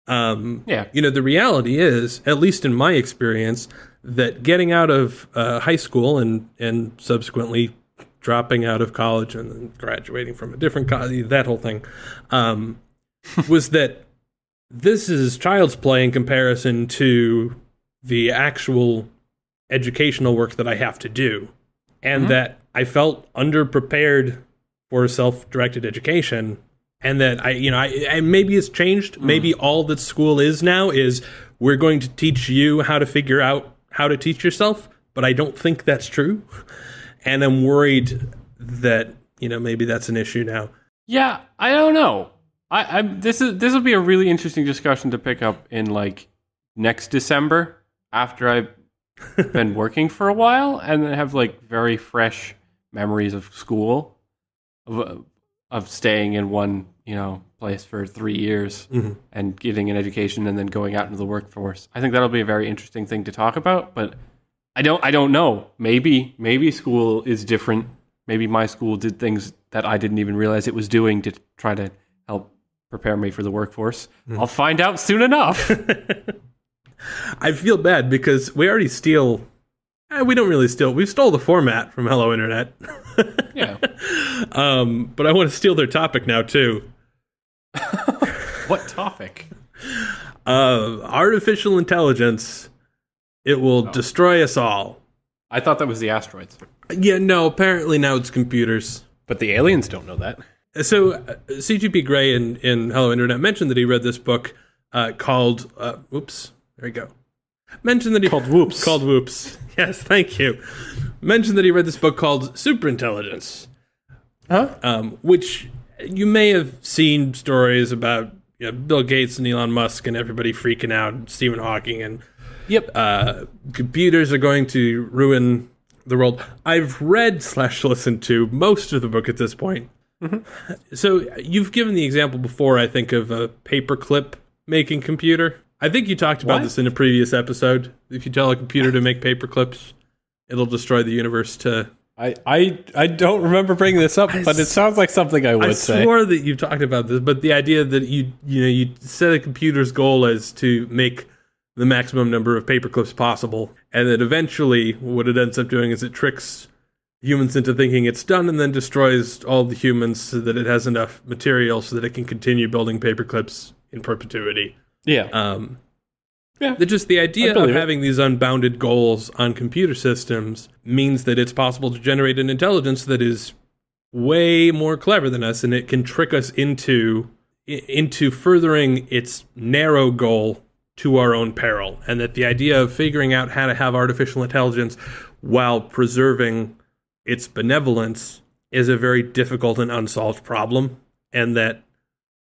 The reality is, at least in my experience, that getting out of high school and subsequently dropping out of college and then graduating from a different college, that whole thing, was that this is child's play in comparison to the actual educational work that I have to do. And that I felt underprepared for self-directed education. And that I maybe it's changed. Maybe all that school is now is we're going to teach you how to figure out how to teach yourself. But I don't think that's true. And I'm worried that, maybe that's an issue now. Yeah, I don't know. This will be a really interesting discussion to pick up in like next December after I've been working for a while and have like very fresh memories of school, of staying in one, place for 3 years and getting an education and then going out into the workforce. I think that'll be a very interesting thing to talk about, but I don't know. Maybe school is different. Maybe my school did things that I didn't even realize it was doing to try to help prepare me for the workforce. I'll find out soon enough. I feel bad because we already steal. We don't really steal. We stole the format from Hello Internet. Yeah. But I want to steal their topic now too. What topic? Artificial intelligence. It will destroy us all. I thought that was the asteroids. Yeah, no, apparently now it's computers. But the aliens don't know that. So CGP Grey in Hello Internet mentioned that he read this book called... Whoops. There we go. Mentioned that he... Called Whoops. Called Whoops. Yes, thank you. Mentioned that he read this book called Superintelligence. Which you may have seen stories about Bill Gates and Elon Musk and everybody freaking out, and Stephen Hawking and... Yep. Computers are going to ruin the world. I've read/listened to most of the book at this point. So you've given the example before, I think, of a paperclip making computer. I think you talked about this in a previous episode. If you tell a computer to make paperclips, it'll destroy the universe to... I don't remember bringing this up, but it sounds like something I would say. I swore that you talked about this, but the idea that you set a computer's goal as to make the maximum number of paperclips possible, and that eventually what it ends up doing is it tricks humans into thinking it's done and then destroys all the humans so that it has enough material so that it can continue building paperclips in perpetuity. Yeah. Just the idea of having these unbounded goals on computer systems means that it's possible to generate an intelligence that is way more clever than us, and it can trick us into furthering its narrow goal to our own peril. And that the idea of figuring out how to have artificial intelligence while preserving its benevolence is a very difficult and unsolved problem, and that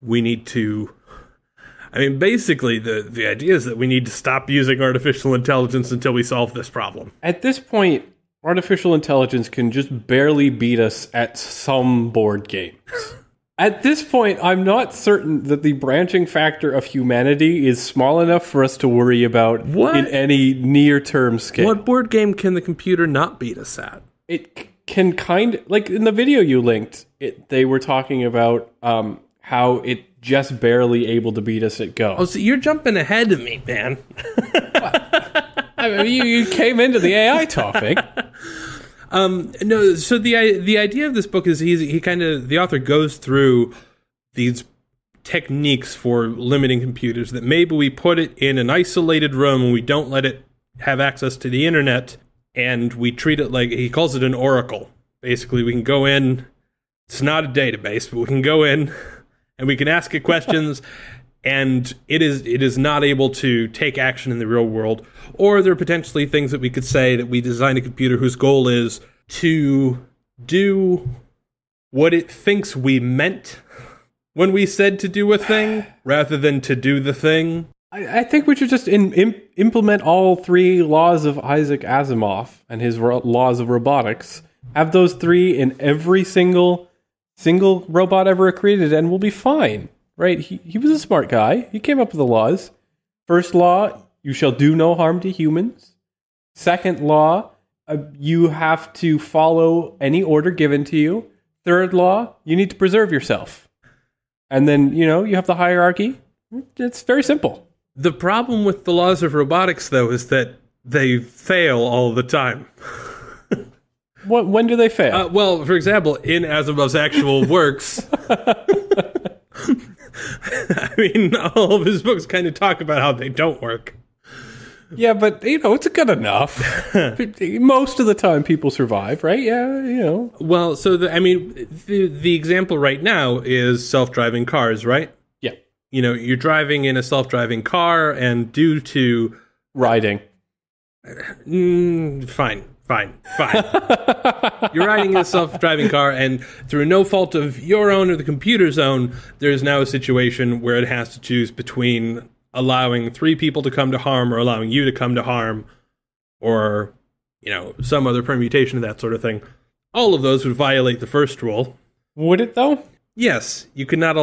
we need to... I mean, basically, the idea is that we need to stop using artificial intelligence until we solve this problem. At this point, artificial intelligence can just barely beat us at some board games. At this point, I'm not certain that the branching factor of humanity is small enough for us to worry about in any near-term scale. What board game can the computer not beat us at? It can kind of... Like, in the video you linked, they were talking about how it just barely able to beat us at Go. Oh, so you're jumping ahead of me, man. I mean, you came into the AI topic. No, so the idea of this book is the author goes through these techniques for limiting computers, that maybe we put it in an isolated room and we don't let it have access to the internet, and we treat it like, he calls it an oracle. Basically, we can go in, it's not a database, but we can go in and we can ask it questions, and it is not able to take action in the real world. Or there are potentially things that we could say that we designed a computer whose goal is to do what it thinks we meant when we said to do a thing, rather than to do the thing. I think we should just implement all 3 laws of Isaac Asimov and his laws of robotics. Have those 3 in every single robot ever created, and we'll be fine, right? He was a smart guy. He came up with the laws. First law, you shall do no harm to humans. Second law, you have to follow any order given to you. Third law, you need to preserve yourself. And then, you have the hierarchy. It's very simple. The problem with the laws of robotics, though, is that they fail all the time. When do they fail? Well, for example, in Asimov's actual works, I mean, all of his books kind of talk about how they don't work. Yeah, but, it's good enough. Most of the time people survive, right? Yeah, Well, so, the example right now is self-driving cars, right? Yeah. You're driving in a self-driving car, and due to... Riding. Fine. You're riding in a self-driving car, and through no fault of your own or the computer's own, there's now a situation where it has to choose between allowing 3 people to come to harm or allowing you to come to harm, or, some other permutation of that sort of thing. All of those would violate the first rule. Would it, though? Yes. You cannot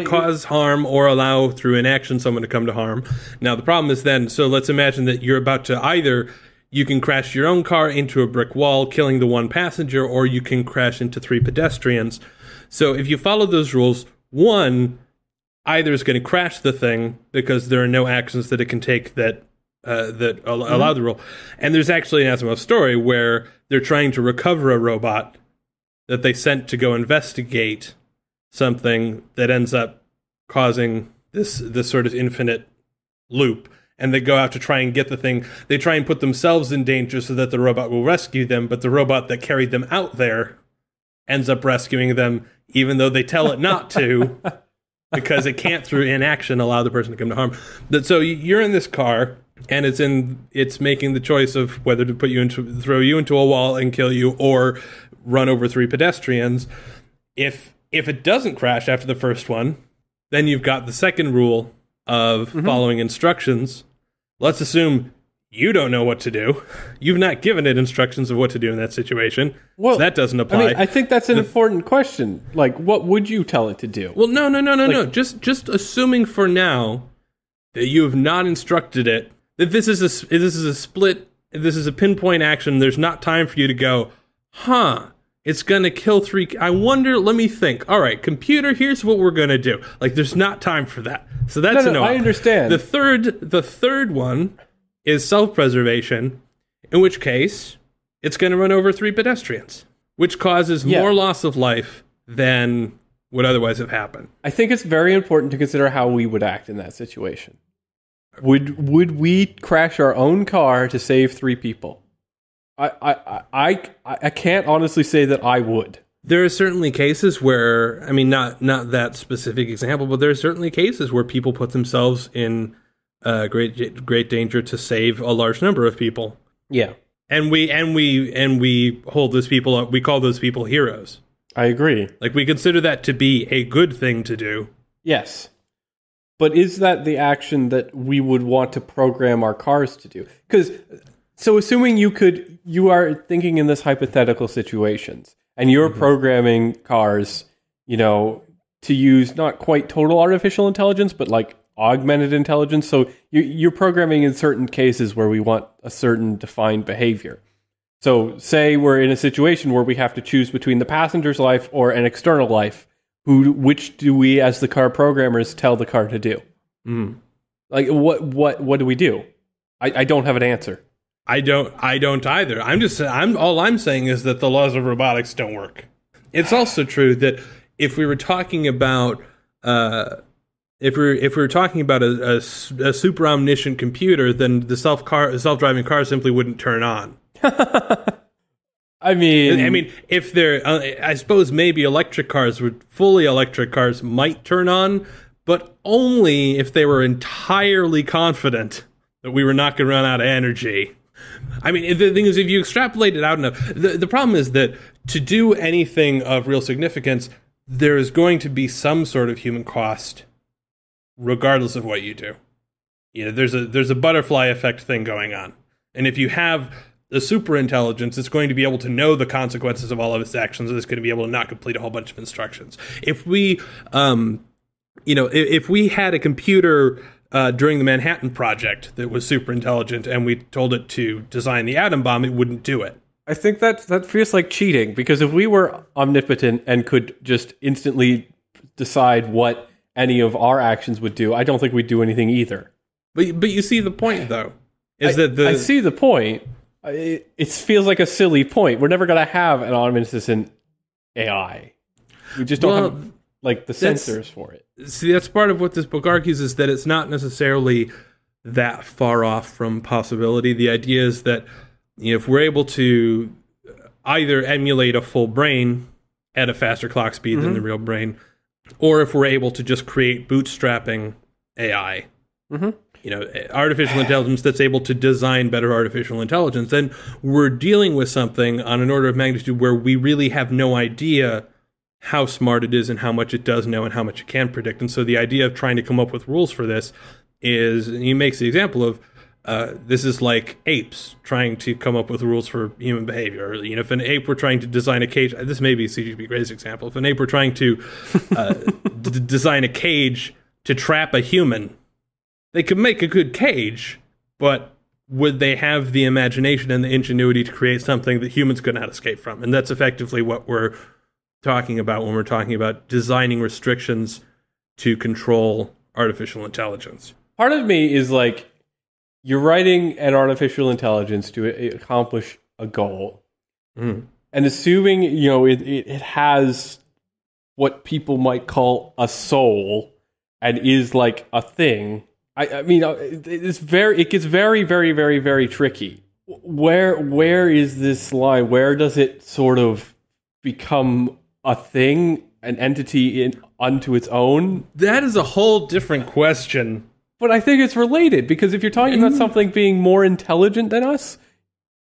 cause harm or allow through inaction someone to come to harm. Now, the problem is then, so let's imagine that you're about to either... You can crash your own car into a brick wall, killing the 1 passenger, or you can crash into 3 pedestrians. So if you follow those rules, 1 either is going to crash the thing because there are no actions that it can take that allow the rule. And there's actually an Asimov story where they're trying to recover a robot that they sent to go investigate something that ends up causing this sort of infinite loop. And they go out to try and get the thing. They try and put themselves in danger so that the robot will rescue them, but the robot that carried them out there ends up rescuing them, even though they tell it not to, because it can't, through inaction, allow the person to come to harm. So you're in this car, and it's making the choice of whether to throw you into a wall and kill you, or run over 3 pedestrians. If it doesn't crash after the first one, then you've got the second rule of following instructions. Let's assume you don't know what to do. You've not given it instructions of what to do in that situation. Well, so that doesn't apply. I think that's an important question. Like, what would you tell it to do? Well, no. Just assuming for now that you have not instructed it, that this is a pinpoint action. There's not time for you to go, it's going to kill 3... I wonder, let me think. All right, computer, here's what we're going to do. Like, there's not time for that. So that's a no. I understand. The third one is self-preservation, in which case it's going to run over 3 pedestrians, which causes more loss of life than would otherwise have happened. I think it's very important to consider how we would act in that situation. Would we crash our own car to save 3 people? I can't honestly say that I would. There are certainly cases where, I mean, not that specific example, but there are certainly cases where people put themselves in great danger to save a large number of people. Yeah, and we hold those people up. We call those people heroes. I agree. Like, we consider that to be a good thing to do. Yes, but is that the action that we would want to program our cars to do? Because so assuming you are thinking in this hypothetical situations. And you're programming cars, to use not quite total artificial intelligence, but like augmented intelligence. So you're programming in certain cases where we want a certain defined behavior. So say we're in a situation where we have to choose between the passenger's life or an external life. Which do we, as the car programmers, tell the car to do? Like what do we do? I don't have an answer. I don't either. All I'm saying is that the laws of robotics don't work. It's also true that if we were talking about a super omniscient computer, then the self-driving car simply wouldn't turn on. I mean, if I suppose maybe fully electric cars might turn on, but only if they were entirely confident that we were not going to run out of energy. I mean, the thing is, if you extrapolate it out enough, the problem is that to do anything of real significance, there is going to be some sort of human cost, regardless of what you do. There's a butterfly effect thing going on, and if you have a super intelligence, it's going to be able to know the consequences of all of its actions, and it's going to be able to not complete a whole bunch of instructions. If we, if we had a computer during the Manhattan Project that was super intelligent and we told it to design the atom bomb, it wouldn't do it. I think that feels like cheating, because if we were omnipotent and could just instantly decide what any of our actions would do, I don't think we'd do anything either. But you see the point, though. I see the point. It feels like a silly point. We're never going to have an omniscient AI. We just don't have the sensors for it. See, that's part of what this book argues, is that it's not necessarily that far off from possibility. The idea is that if we're able to either emulate a full brain at a faster clock speed than the real brain, or if we're able to just create bootstrapping AI, artificial intelligence that's able to design better artificial intelligence, then we're dealing with something on an order of magnitude where we really have no idea how smart it is and how much it does know and how much it can predict. And so the idea of trying to come up with rules for this is, he makes the example of, this is like apes trying to come up with rules for human behavior. If an ape were trying to design a cage, this may be a CGP Gray's example. If an ape were trying to design a cage to trap a human, they could make a good cage, but would they have the imagination and the ingenuity to create something that humans could not escape from? And that's effectively what we're talking about when we're talking about designing restrictions to control artificial intelligence. Part of me is like, you're writing an artificial intelligence to accomplish a goal, and assuming it has what people might call a soul and is like a thing. I mean, it gets very, very, very, very tricky. Where is this line? Where does it sort of become a thing, an entity unto its own? That is a whole different question. But I think it's related, because if you're talking about something being more intelligent than us,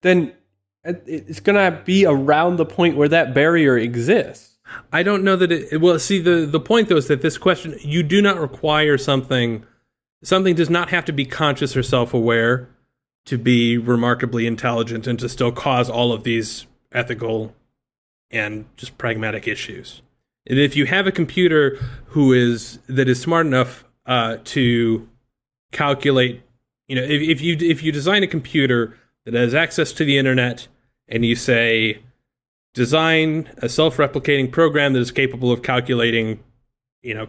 then it's going to be around the point where that barrier exists. I don't know that it... Well, see, the point, though, is that this question, you do not require something... Something does not have to be conscious or self-aware to be remarkably intelligent and to still cause all of these ethical and just pragmatic issues. And if you have a computer that is smart enough to calculate, if you design a computer that has access to the internet and you say, design a self-replicating program that is capable of calculating, a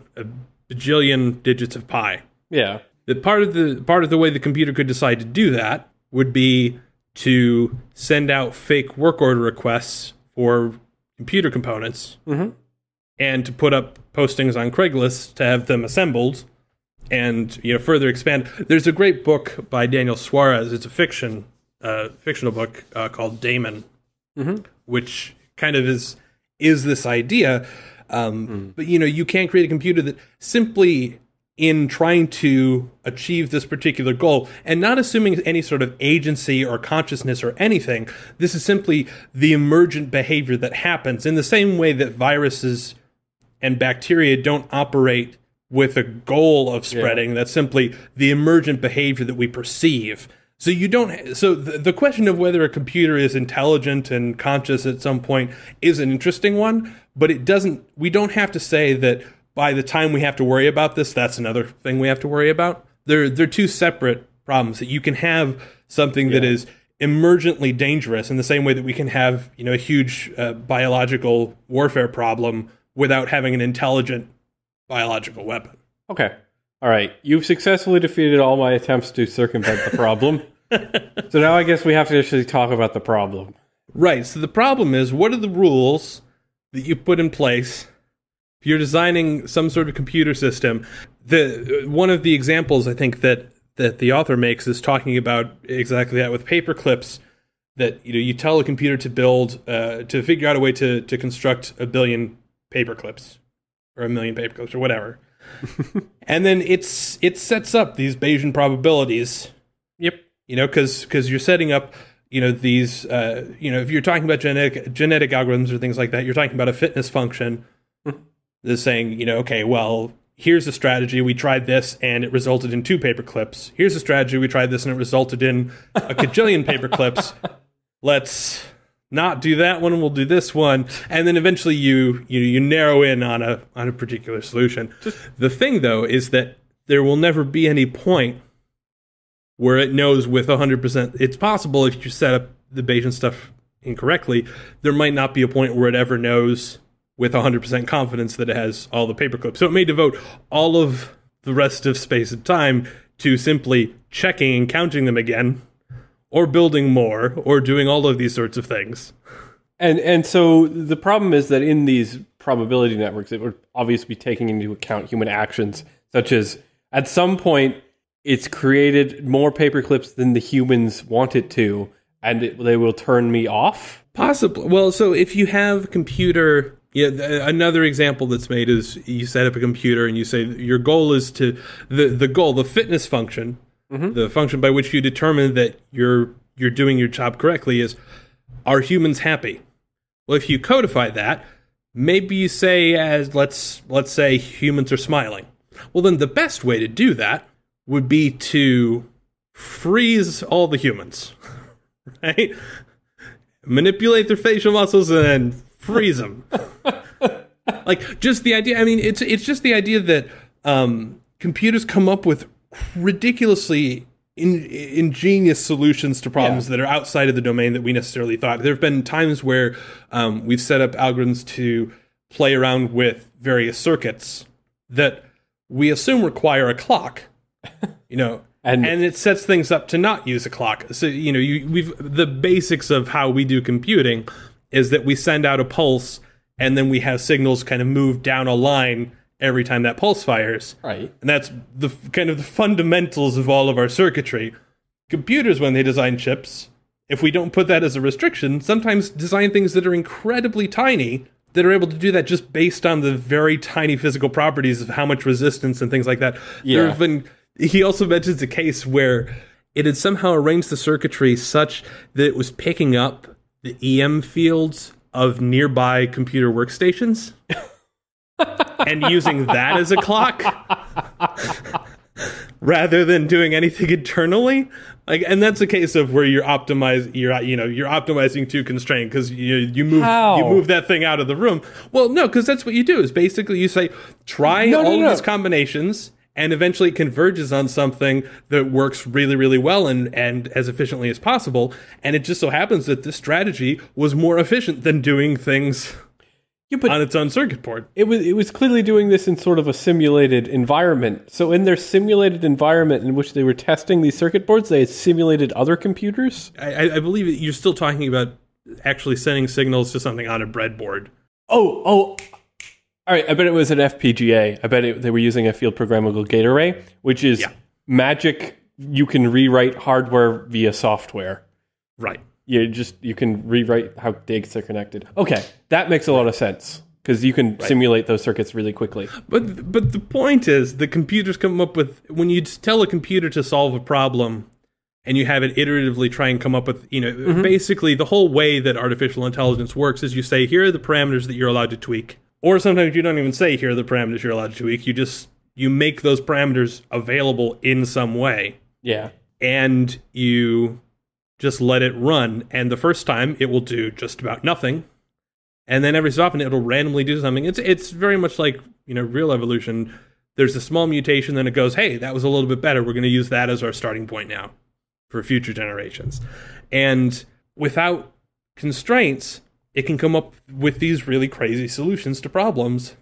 bajillion digits of pi. Yeah. The part of the way the computer could decide to do that would be to send out fake work order requests for computer components, and to put up postings on Craigslist to have them assembled, and further expand. There's a great book by Daniel Suarez. It's a fiction fictional book called Damon, which kind of is this idea. But, you can't create a computer that simply in trying to achieve this particular goal and not assuming any sort of agency or consciousness or anything. This is simply the emergent behavior that happens in the same way that viruses and bacteria don't operate with a goal of spreading. That's simply the emergent behavior that we perceive. So the question of whether a computer is intelligent and conscious at some point is an interesting one, but we don't have to say that by the time we have to worry about this, that's another thing we have to worry about. They're two separate problems. That you can have something that is emergently dangerous in the same way that we can have, a huge biological warfare problem without having an intelligent biological weapon. Okay. All right. You've successfully defeated all my attempts to circumvent the problem. So now I guess we have to actually talk about the problem. Right. So the problem is, what are the rules that you put in place if you're designing some sort of computer system? One of the examples I think that the author makes is talking about exactly that with paper clips. That you tell a computer to build to figure out a way to construct 1 billion paper clips or 1 million paper clips or whatever. And then it sets up these Bayesian probabilities. Yep. Because you're setting up, these, if you're talking about genetic algorithms or things like that, you're talking about a fitness function that's saying, okay, well, here's a strategy. We tried this and it resulted in 2 paper clips. Here's a strategy. We tried this and it resulted in a kajillion paper clips. Let's not do that one, we'll do this one, and then eventually you narrow in on a particular solution. The thing, though, is that there will never be any point where it knows with 100%. It's possible if you set up the Bayesian stuff incorrectly, there might not be a point where it ever knows with 100% confidence that it has all the paperclips. So it may devote all of the rest of space and time to simply checking and counting them again, or building more, or doing all of these sorts of things. And so the problem is that in these probability networks, it would obviously be taking into account human actions, such as at some point it's created more paperclips than the humans want it to, and they will turn me off? Possibly. Well, so if you have a computer... another example that's made is you set up a computer and you say your goal is to... The fitness function... The function by which you determine that you're doing your job correctly is, are humans happy? Well, if you codify that, maybe you say let's say humans are smiling. Well, then the best way to do that would be to freeze all the humans, right? Manipulate their facial muscles and then freeze them. Like, just the idea. I mean, it's just the idea that computers come up with ridiculously ingenious solutions to problems that are outside of the domain that we necessarily thought. There have been times where we've set up algorithms to play around with various circuits that we assume require a clock, and it sets things up to not use a clock. So, the basics of how we do computing is that we send out a pulse and then we have signals kind of move down a line every time that pulse fires. Right. And that's the kind of the fundamentals of all of our circuitry. Computers, when they design chips, if we don't put that as a restriction, sometimes design things that are incredibly tiny that are able to do that just based on the very tiny physical properties of how much resistance and things like that. Yeah. He also mentions a case where it had somehow arranged the circuitry such that it was picking up the EM fields of nearby computer workstations. And using that as a clock rather than doing anything internally. And that's a case of where you're optimizing to constraint because you move that thing out of the room. Well, no, because that's what you do is basically you say try all of these combinations and eventually it converges on something that works really, really well and as efficiently as possible. And it just so happens that this strategy was more efficient than doing things on its own circuit board. It was clearly doing this in sort of a simulated environment. So in their simulated environment in which they were testing these circuit boards, they had simulated other computers? I believe you're still talking about actually sending signals to something on a breadboard. Oh. All right, I bet it was an FPGA. I bet they were using a field programmable gate array, which is magic. You can rewrite hardware via software. Right. You can rewrite how dates are connected. Okay, that makes a lot of sense because you can simulate those circuits really quickly. But the point is, the computers come up with, when you tell a computer to solve a problem and you have it iteratively try and come up with, basically the whole way that artificial intelligence works is you say, here are the parameters that you're allowed to tweak. Or sometimes you don't even say, here are the parameters you're allowed to tweak. You make those parameters available in some way. Yeah. And you just let it run. And the first time it will do just about nothing. And then every so often it'll randomly do something. It's very much like, real evolution. There's a small mutation, then it goes, hey, that was a little bit better. We're going to use that as our starting point now for future generations. And without constraints, it can come up with these really crazy solutions to problems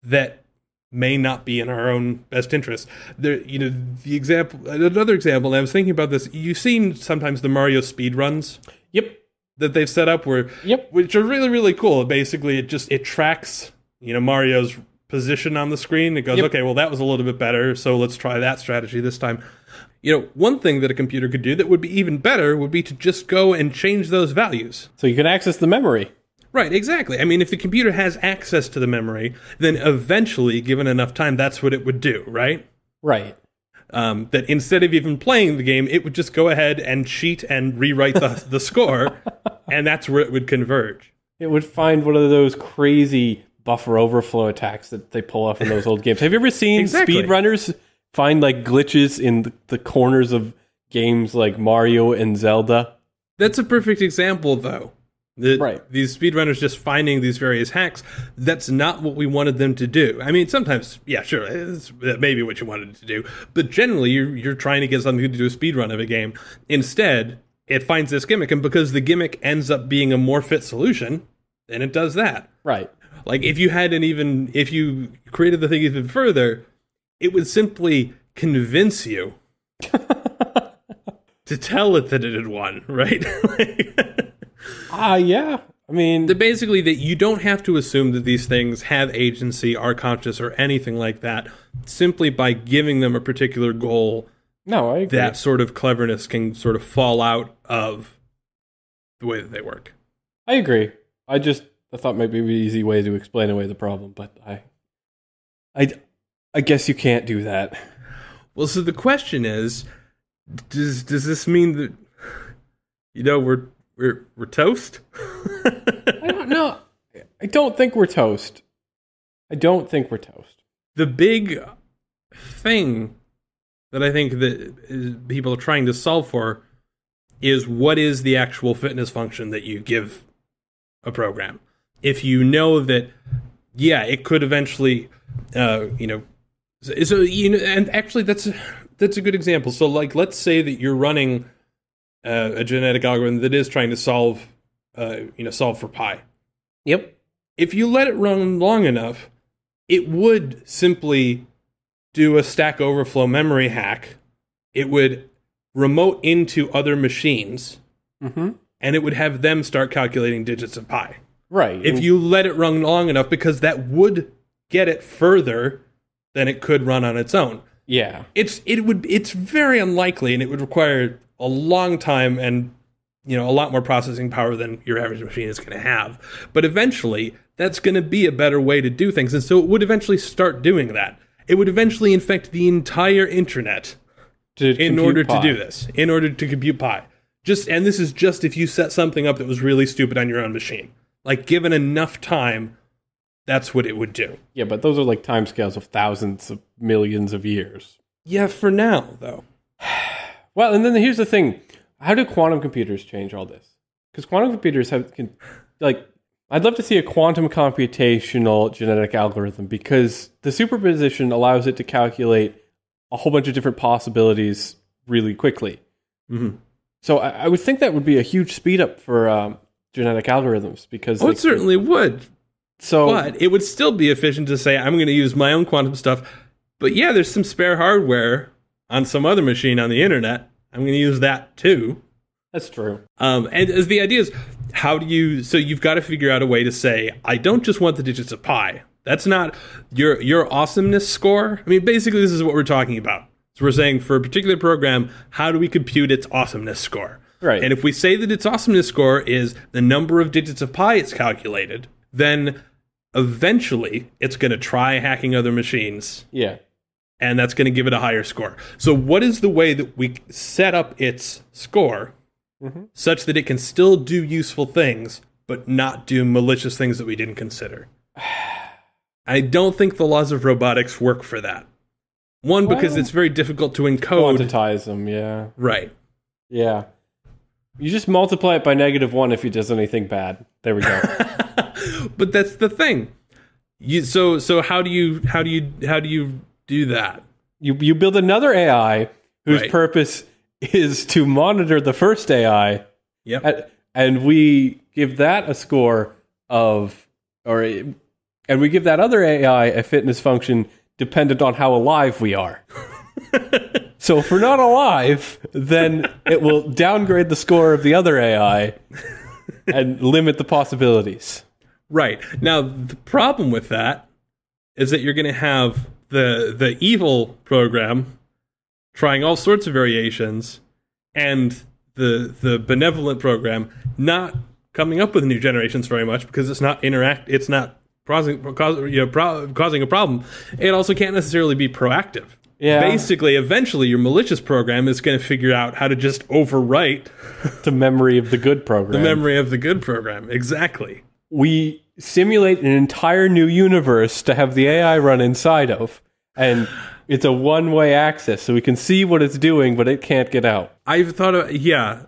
that may not be in our own best interest. Another example, and I was thinking about this, you've seen sometimes the Mario speedruns? Yep. That they've set up which are really, really cool. Basically, it tracks, Mario's position on the screen. It goes, okay, well, that was a little bit better, so let's try that strategy this time. One thing that a computer could do that would be even better would be to just go and change those values. So you can access the memory. Right, exactly. I mean, if the computer has access to the memory, then eventually, given enough time, that's what it would do, right? Right. That instead of even playing the game, it would just go ahead and cheat and rewrite the score, and that's where it would converge. It would find one of those crazy buffer overflow attacks that they pull off in those old games. Have you ever seen speedrunners find glitches in the corners of games like Mario and Zelda? That's a perfect example, though. These speedrunners just finding these various hacks, that's not what we wanted them to do. I mean, sometimes, yeah, sure, it's maybe what you wanted to do, but generally you're trying to get something to do a speedrun of a game. Instead, it finds this gimmick, and because the gimmick ends up being a more fit solution, then it does that. Right. If you created the thing even further, it would simply convince you to tell it that it had won, right? Yeah. I mean, basically that you don't have to assume that these things have agency, are conscious, or anything like that. Simply by giving them a particular goal, no, I agree. That sort of cleverness can sort of fall out of the way that they work. I agree. I thought maybe it would be an easy way to explain away the problem, but I guess you can't do that. Well, so the question is, does this mean that we're toast? I don't know. I don't think we're toast. The big thing that I think that people are trying to solve for is, what is the actual fitness function that you give a program? If you know that, it could eventually, and actually that's a good example. So let's say that you're running a genetic algorithm that is trying to solve for pi. Yep. If you let it run long enough, it would simply do a Stack Overflow memory hack. It would remote into other machines, and it would have them start calculating digits of pi. Right. If you let it run long enough, because that would get it further than it could run on its own. Yeah. It's very unlikely, and it would require a long time and a lot more processing power than your average machine is going to have. But eventually, that's going to be a better way to do things. And so it would eventually start doing that. It would eventually infect the entire internet in order to do this, in order to compute pi. And this is just if you set something up that was really stupid on your own machine. Given enough time, that's what it would do. Yeah, but those are timescales of thousands of millions of years. Yeah, for now, though. Well, and then here's the thing. How do quantum computers change all this? Because quantum computers I'd love to see a quantum computational genetic algorithm, because the superposition allows it to calculate a whole bunch of different possibilities really quickly. Mm-hmm. So I would think that would be a huge speed up for genetic algorithms, because it certainly would. But it would still be efficient to say, I'm going to use my own quantum stuff. But yeah, there's some spare hardware on some other machine on the internet. I'm going to use that too. That's true. And as the idea is, so you've got to figure out a way to say, I don't just want the digits of pi. That's not your awesomeness score. I mean, basically, this is what we're talking about. So we're saying, for a particular program, how do we compute its awesomeness score? Right. And if we say that its awesomeness score is the number of digits of pi it's calculated, then eventually it's going to try hacking other machines. Yeah. And that's going to give it a higher score. So what is the way that we set up its score such that it can still do useful things, but not do malicious things that we didn't consider? I don't think the laws of robotics work for that. One, because it's very difficult to encode. Quantize them, yeah. Right. Yeah. You just multiply it by -1 if it does anything bad. There we go. But that's the thing. So how do you do that? You build another AI whose Right. purpose is to monitor the first AI. Yep. And we give that a score of, and we give that other AI a fitness function dependent on how alive we are. So if we're not alive, then it will downgrade the score of the other AI and limit the possibilities. Right. Now, the problem with that is that you're going to have the evil program trying all sorts of variations, and the benevolent program not coming up with new generations very much because it's not causing a problem. It also can't necessarily be proactive. Yeah. Basically, eventually, your malicious program is going to figure out how to just overwrite The memory of the good program. the memory of the good program. Exactly. We simulate an entire new universe to have the AI run inside of, and it's a one-way access, so we can see what it's doing, but it can't get out. I've thought of,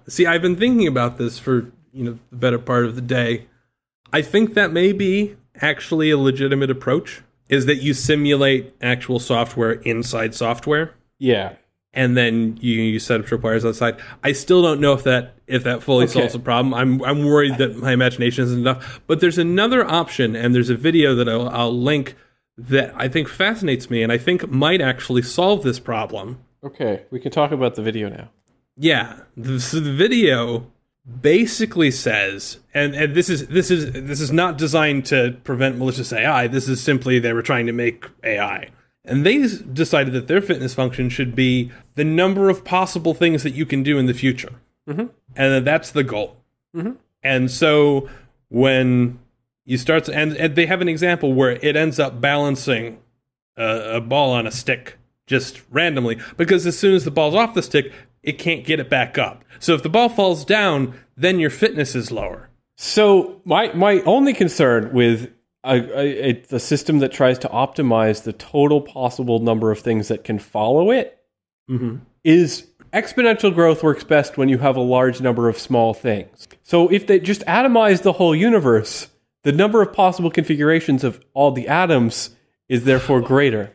See, I've been thinking about this for, the better part of the day. I think that may be actually a legitimate approach, is that you simulate actual software inside software, Yeah. and then you set up tripwires outside. I still don't know if that fully solves the problem. I'm worried that my imagination isn't enough. But there's another option, and there's a video that I'll link that I think fascinates me, and I think might actually solve this problem. Okay, we can talk about the video now. Yeah, so the video basically says, and this is not designed to prevent malicious AI. This is simply they were trying to make AI. And they decided that their fitness function should be the number of possible things that you can do in the future. And that's the goal. And so when you start to, and they have an example where it ends up balancing a ball on a stick just randomly, because as soon as the ball's off the stick, it can't get it back up. So if the ball falls down, then your fitness is lower. So my only concern with a system that tries to optimize the total possible number of things that can follow it is exponential growth works best when you have a large number of small things. So if they just atomize the whole universe, the number of possible configurations of all the atoms is therefore greater.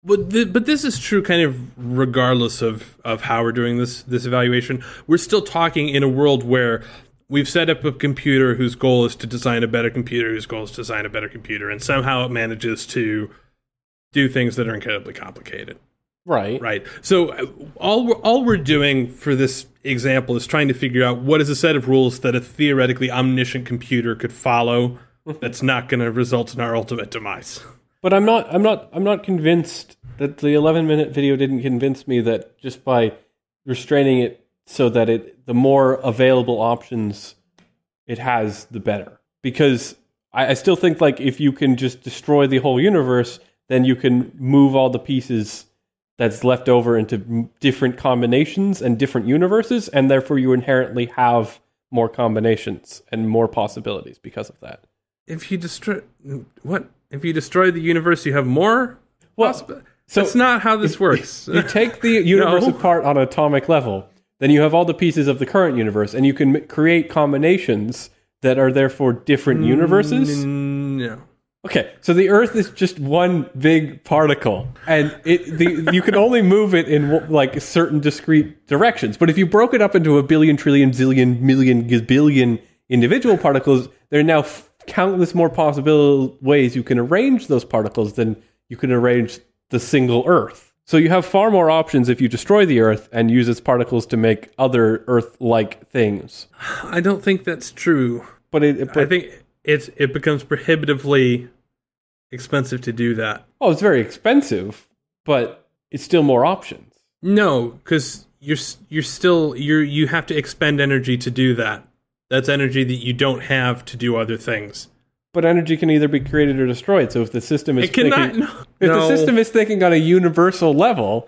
But this is true kind of regardless of how we're doing this evaluation. We're still talking in a world where we've set up a computer whose goal is to design a better computer, whose goal is to design a better computer, and somehow it manages to do things that are incredibly complicated. Right. Right. So all we're doing for this example is trying to figure out what is a set of rules that a theoretically omniscient computer could follow that's not going to result in our ultimate demise. But I'm not convinced that the 11-minute video didn't convince me that just by restraining it so that the more available options it has, the better. Because I still think like if you can just destroy the whole universe, then you can move all the pieces that's left over into different combinations and different universes, and therefore you inherently have more combinations and more possibilities because of that. If you destroy the universe, you have more? So that's not how this works. You take the universe apart on an atomic level, then you have all the pieces of the current universe, and you can create combinations that are therefore different universes. No. Okay, so the Earth is just one big particle, and you can only move it in like certain discrete directions. But if you broke it up into a billion, trillion, zillion, million, gazillion individual particles, there are now countless more possible ways you can arrange those particles than you can arrange the single Earth. So you have far more options if you destroy the Earth and use its particles to make other Earth-like things. I don't think that's true. But I think it becomes prohibitively expensive to do that. Oh, it's very expensive, but it's still more options. No, because you have to expend energy to do that. That's energy that you don't have to do other things. But energy can either be created or destroyed. So if the system is the system is thinking on a universal level,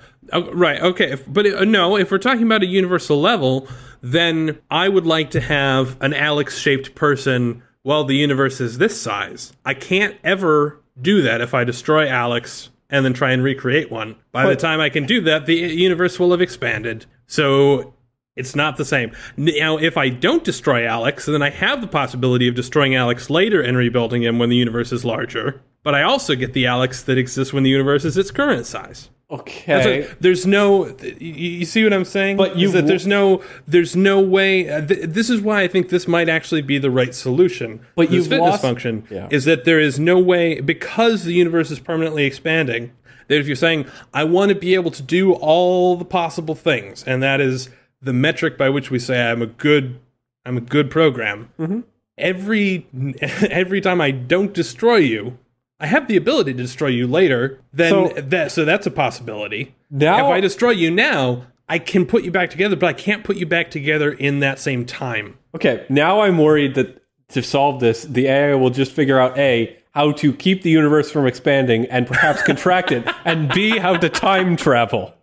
right? Okay, if we're talking about a universal level, then I would like to have an Alex-shaped person. Well, the universe is this size. I can't ever do that if I destroy Alex and then try and recreate one. By the time I can do that, the universe will have expanded. So it's not the same. Now, if I don't destroy Alex, then I have the possibility of destroying Alex later and rebuilding him when the universe is larger. But I also get the Alex that exists when the universe is its current size. Okay. There's no. You see what I'm saying? But there's no way. This is why I think this might actually be the right solution. But this fitness function is that there is no way, because the universe is permanently expanding, that if you're saying I want to be able to do all the possible things, and that is the metric by which we say I'm a good program. Mm-hmm. Every time I don't destroy you, I have the ability to destroy you later. So that's a possibility. Now, if I destroy you now, I can put you back together, but I can't put you back together in that same time. Okay, now I'm worried that to solve this, the AI will just figure out A, how to keep the universe from expanding and perhaps contract it, and B, how to time travel.